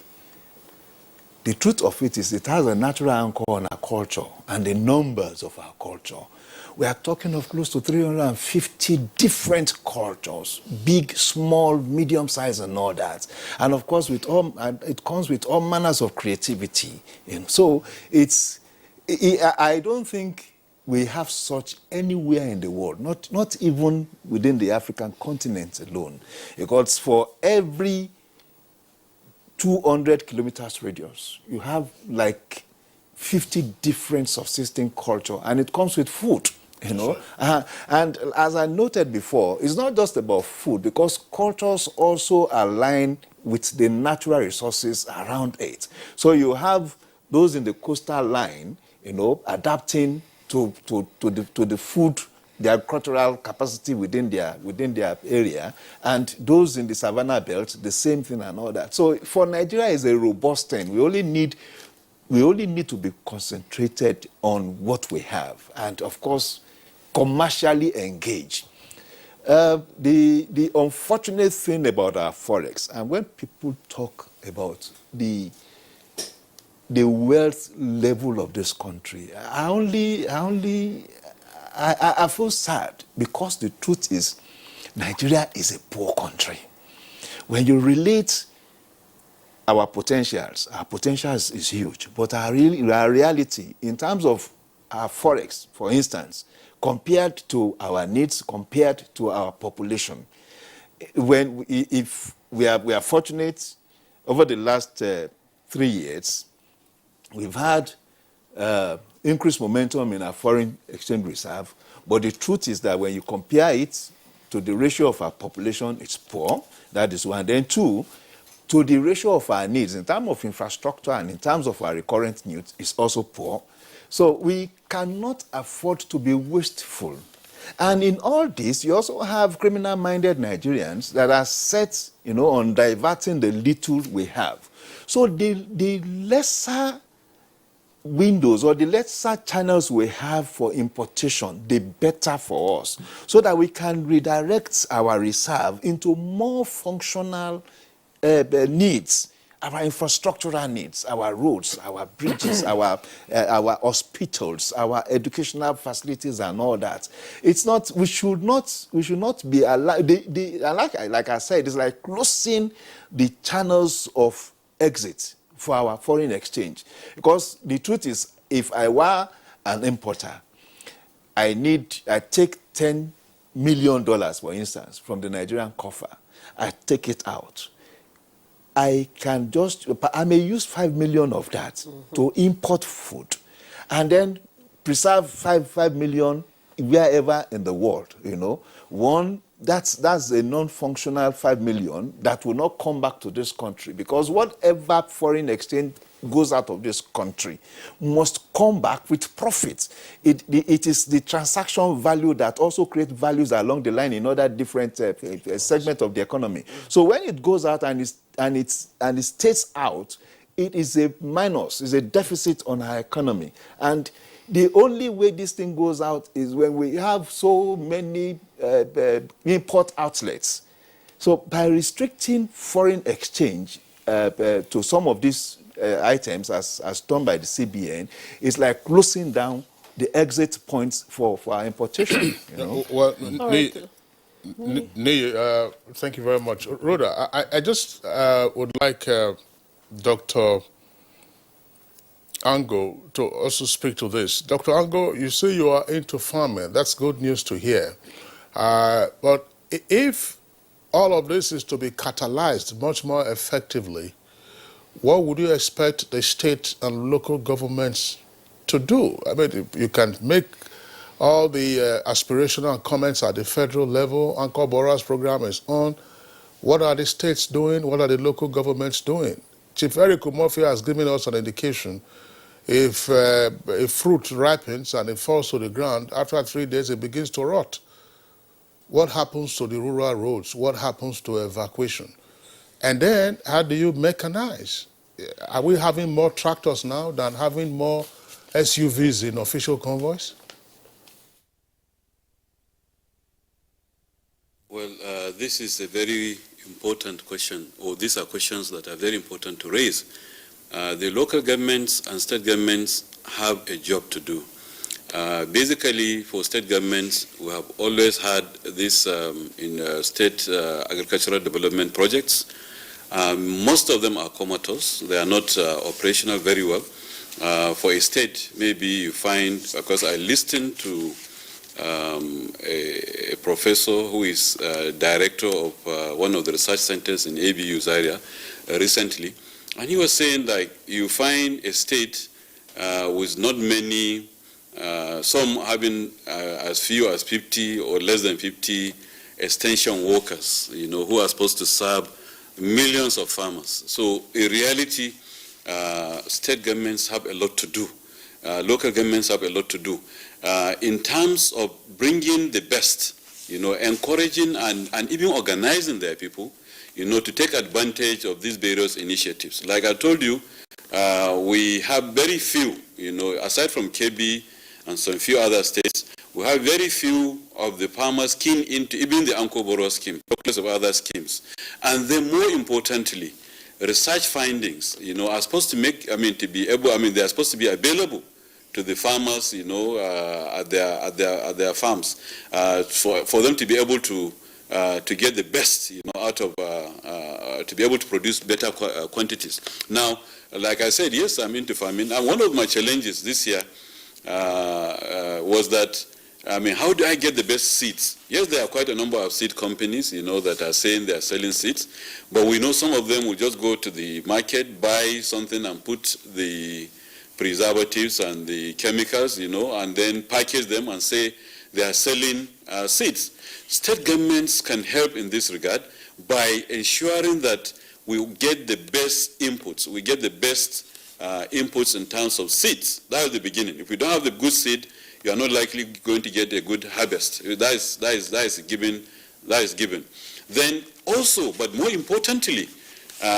The truth of it is it has a natural anchor on our culture and the numbers of our culture. We are talking of close to 350 different cultures, big, small, medium size, and all that. And of course, it comes with all manners of creativity. And so I don't think we have such anywhere in the world, not even within the African continent alone. Because for every 200 kilometers radius, you have like 50 different subsisting culture, and it comes with food. And as I noted before, it's not just about food, because cultures also align with the natural resources around it. So you have those in the coastal line, adapting to the food, the agricultural capacity within their area, and those in the savannah belt, the same thing and all that. So for Nigeria, is a robust thing. We only need to be concentrated on what we have, and of course, commercially engaged. The unfortunate thing about our Forex, and when people talk about the wealth level of this country, I feel sad, because the truth is Nigeria is a poor country. When you relate our potential is huge, but our reality in terms of our Forex, for instance, compared to our needs, compared to our population, if we are fortunate, over the last 3 years, we've had increased momentum in our foreign exchange reserve. But the truth is that when you compare it to the ratio of our population, it's poor. That is one. Then two, to the ratio of our needs in terms of infrastructure and in terms of our recurrent needs, is also poor. So we cannot afford to be wasteful. And in all this, you also have criminal-minded Nigerians that are set, on diverting the little we have. So the lesser windows or the lesser channels we have for importation, the better for us, so that we can redirect our reserve into more functional needs, our infrastructural needs, our roads, our bridges, our hospitals, our educational facilities, and all that. It's not. We should not be allowed. Like I said, it's like closing the channels of exit for our foreign exchange. Because the truth is, if I were an importer, I take $10 million, for instance, from the Nigerian coffer. I take it out. I may use 5 million of that to import food, and then preserve 5 million wherever in the world. That's a non-functional 5 million that will not come back to this country, because whatever foreign exchange goes out of this country must come back with profits. It is the transaction value that also creates values along the line in other different segments of the economy. So when it goes out and it stays out, it is a minus, is a deficit on our economy. And the only way this thing goes out is when we have so many import outlets. So by restricting foreign exchange to some of these items, as done by the CBN, is like closing down the exit points for our importation. Well, thank you very much. Rhoda, I just would like Dr. Ango to also speak to this. Dr. Ango, you say you are into farming. That's good news to hear. But if all of this is to be catalyzed much more effectively, what would you expect the state and local governments to do? I mean, you can make all the aspirational comments at the federal level. Anchor Borrowers program is on. What are the states doing? What are the local governments doing? Chief Eric Umofia has given us an indication. If fruit ripens and it falls to the ground, after 3 days it begins to rot. What happens to the rural roads? What happens to evacuation? And then, how do you mechanize? Are we having more tractors now than having more SUVs in official convoys? Well, this is a very important question, or these are questions that are very important to raise. The local governments and state governments have a job to do. Basically, for state governments, we have always had this in state agricultural development projects. Most of them are comatose. They are not operational very well. For a state, maybe you find, because I listened to a professor who is director of one of the research centers in ABU's area recently, and he was saying that you find a state with not many, some having as few as 50 or less than 50 extension workers, who are supposed to serve millions of farmers. So in reality, state governments have a lot to do. Local governments have a lot to do. In terms of bringing the best, encouraging and even organizing their people, to take advantage of these various initiatives. Like I told you, we have very few, aside from KB and some few other states, we have very few of the farmers keen into even the Anchor Borrower scheme, plus of other schemes. And then more importantly, research findings, are supposed to make, to be able, they are supposed to be available to the farmers, at their farms, for them to be able to get the best, out of, to be able to produce better quantities. Now, like I said, yes, I'm into farming. And one of my challenges this year was that I mean, how do I get the best seeds? Yes, there are quite a number of seed companies, that are saying they are selling seeds, but we know some of them will just go to the market, buy something and put the preservatives and the chemicals, and then package them and say they are selling seeds. State governments can help in this regard by ensuring that we get the best inputs, we get the best inputs in terms of seeds. That is the beginning. If we don't have the good seed, you are not likely going to get a good harvest. That is given. That is given. Then also, but more importantly,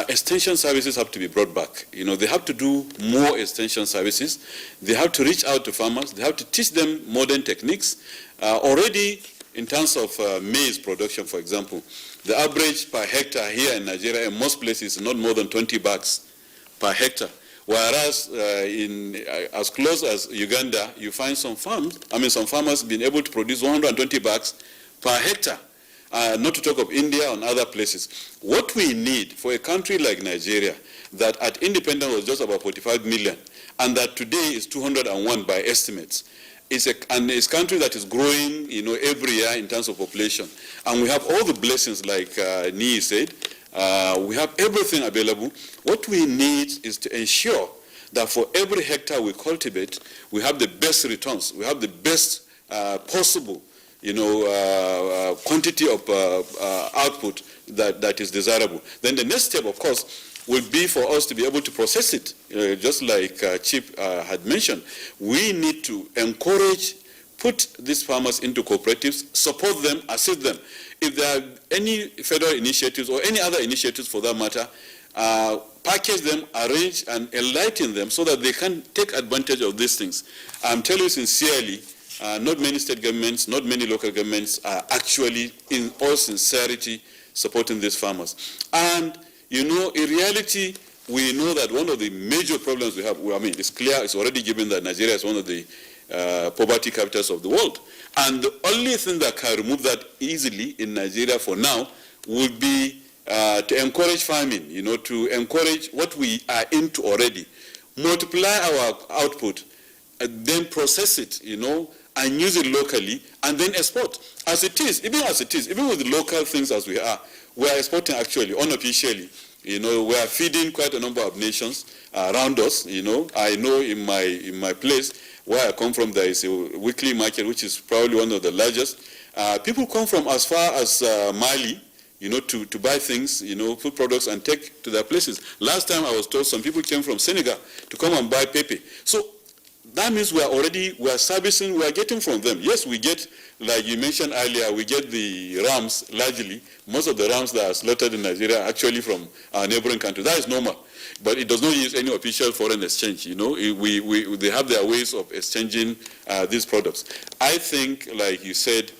extension services have to be brought back. They have to do more extension services. They have to reach out to farmers. They have to teach them modern techniques. Already, in terms of maize production, for example, the average per hectare here in Nigeria, in most places, is not more than 20 bags per hectare. Whereas as close as Uganda, you find some farmers being able to produce 120 bags per hectare. Not to talk of India and other places. What we need for a country like Nigeria, that at independence was just about 45 million, and that today is 201 by estimates, it's a country that is growing, every year in terms of population. And we have all the blessings, like Nii said. We have everything available. What we need is to ensure that for every hectare we cultivate, we have the best returns. We have the best possible, quantity of output that is desirable. Then the next step, of course, will be for us to be able to process it. Just like Chief had mentioned, we need to encourage, put these farmers into cooperatives, support them, assist them. If there are any federal initiatives or any other initiatives for that matter, package them, arrange and enlighten them so that they can take advantage of these things. I'm telling you sincerely, not many state governments, not many local governments are actually, in all sincerity, supporting these farmers. And, in reality, we know that one of the major problems we have, it's clear, it's already given that Nigeria is one of the poverty capitals of the world. And the only thing that can remove that easily in Nigeria for now would be to encourage farming, to encourage what we are into already, multiply our output, then process it, and use it locally, and then export. Even with the local things as we are exporting actually, unofficially. We are feeding quite a number of nations around us. I know in my place where I come from, there is a weekly market which is probably one of the largest. People come from as far as Mali, to buy things, food products, and take to their places. Last time I was told some people came from Senegal to come and buy pepe. So that means we are servicing, we are getting from them. Yes, we get, like you mentioned earlier, we get the rams largely. Most of the rams that are slaughtered in Nigeria are actually from our neighboring countries. That is normal. But it does not use any official foreign exchange. They have their ways of exchanging these products. I think, like you said,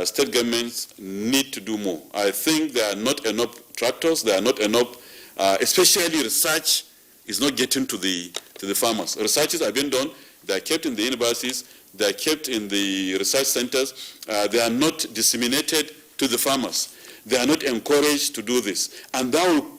state governments need to do more. I think there are not enough tractors. There are not enough, especially research is not getting to the farmers. Researches are being done. They are kept in the universities. They are kept in the research centers. They are not disseminated to the farmers. They are not encouraged to do this. And that will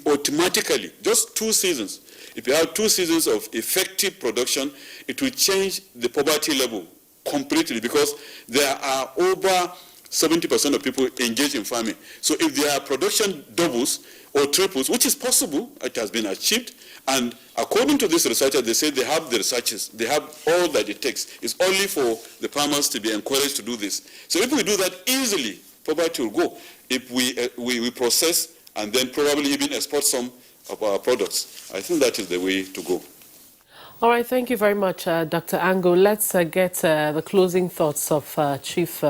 automatically, just 2 seasons, if you have 2 seasons of effective production, it will change the poverty level completely, because there are over 70% of people engaged in farming. So if their production doubles or triples, which is possible, it has been achieved, and according to this researcher, they say they have the researchers, they have all that it takes. It's only for the farmers to be encouraged to do this. So if we do that easily, poverty will go. If we process and then probably even export some of our products, I think that is the way to go. All right, thank you very much, Dr. Ango. Let's get the closing thoughts of Chief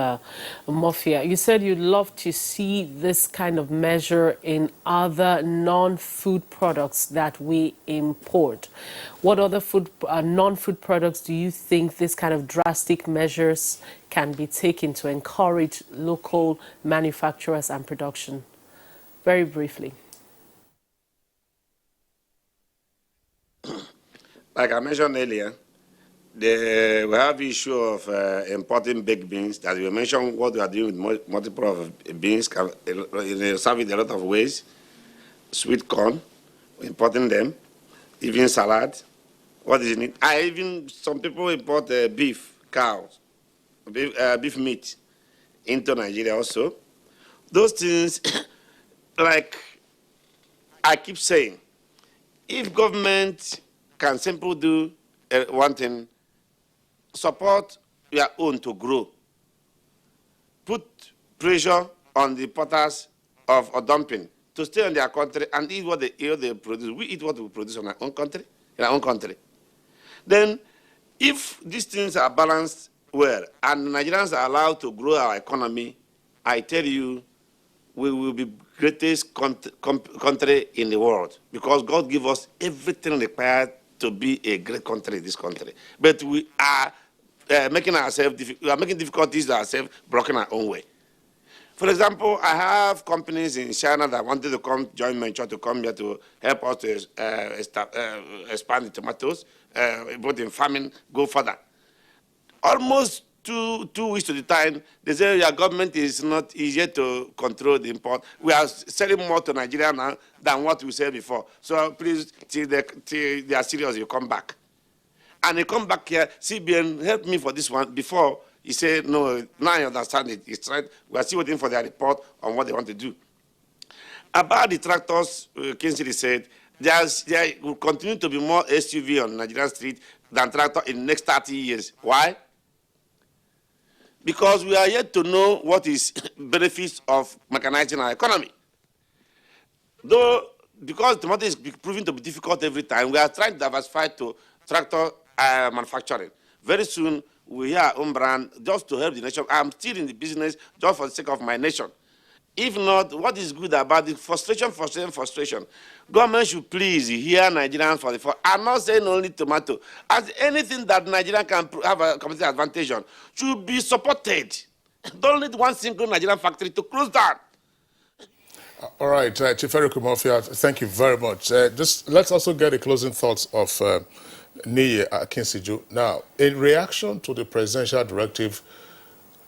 Mofia. You said you'd love to see this kind of measure in other non-food products that we import. What other non-food products do you think this kind of drastic measures can be taken to encourage local manufacturers and production? Very briefly. Like I mentioned earlier, we have issue of importing baked beans. That we mentioned what we are doing with multiple of beans, serve in a lot of ways. Sweet corn, we're importing them, even salad. What is it? Some people import beef, cows. beef meat into Nigeria also. Those things, like I keep saying, if government can simply do one thing, support your own to grow, put pressure on the importers of dumping to stay in their country and eat what they produce. We eat what we produce in our own country, Then, if these things are balanced well and Nigerians are allowed to grow our economy, I tell you, we will be greatest country in the world because God gave us everything required to be a great country in this country. But we are making difficulties ourselves, blocking our own way. For example, I have companies in China that wanted to come join venture to come here to help us to expand the tomatoes, both in farming, go further. Almost two weeks to the time, they say your government is not easier to control the import. We are selling more to Nigeria now than what we said before. So please, till they are serious, you come back. And they come back here, CBN, help me for this one. Before, he said, no, now I understand it. It's right. We are still waiting for their report on what they want to do. About the tractors, Kingsley said, there will continue to be more SUV on Nigerian street than tractor in the next 30 years. Why? Because we are yet to know what is benefits of mechanizing our economy. Though, because tomato is proving to be difficult every time, we are trying to diversify to tractor manufacturing. Very soon, we hear our own brand just to help the nation. I'm still in the business just for the sake of my nation. If not, what is good about the frustration? Government should please hear Nigerians for the fault. I'm not saying only tomato. As anything that Nigerian can have a competitive advantage on should be supported. Don't let one single Nigerian factory to close down. All right, Chief Eric Umofia, thank you very much. Just let's also get the closing thoughts of Niyi Akinseju. Now, in reaction to the presidential directive,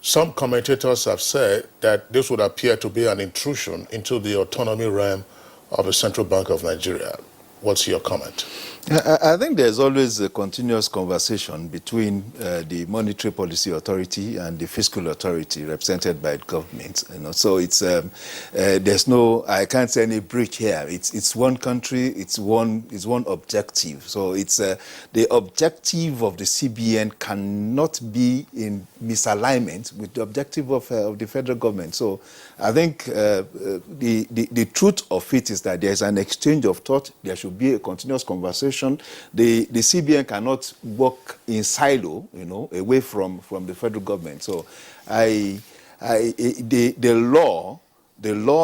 some commentators have said that this would appear to be an intrusion into the autonomy realm of the Central Bank of Nigeria. What's your comment? I think there's always a continuous conversation between the Monetary Policy Authority and the Fiscal Authority represented by the government. So it's there's no, I can't say any breach here. It's one country, it's one objective. So it's the objective of the CBN cannot be in misalignment with the objective of the federal government. So I think the truth of it is that there's an exchange of thought. There should be a continuous conversation. The CBN cannot work in silo, away from the federal government. So the law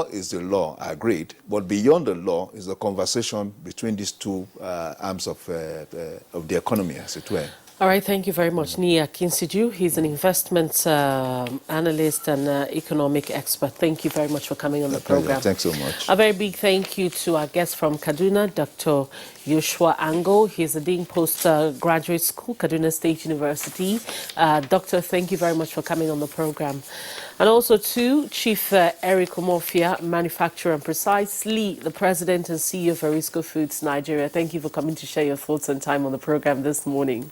is the law, agreed. But beyond the law is the conversation between these two arms of the economy, as it were. All right, thank you very much. Niyi Akinseju, he's an investment analyst and economic expert. Thank you very much for coming on the program. Thanks so much. A very big thank you to our guest from Kaduna, Dr. Joshua Ango. He's a Dean Postgraduate School, Kaduna State University. Doctor, thank you very much for coming on the program. And also to Chief Eric Umofia, manufacturer and precisely the President and CEO of Erisco Foods Nigeria. Thank you for coming to share your thoughts and time on the program this morning.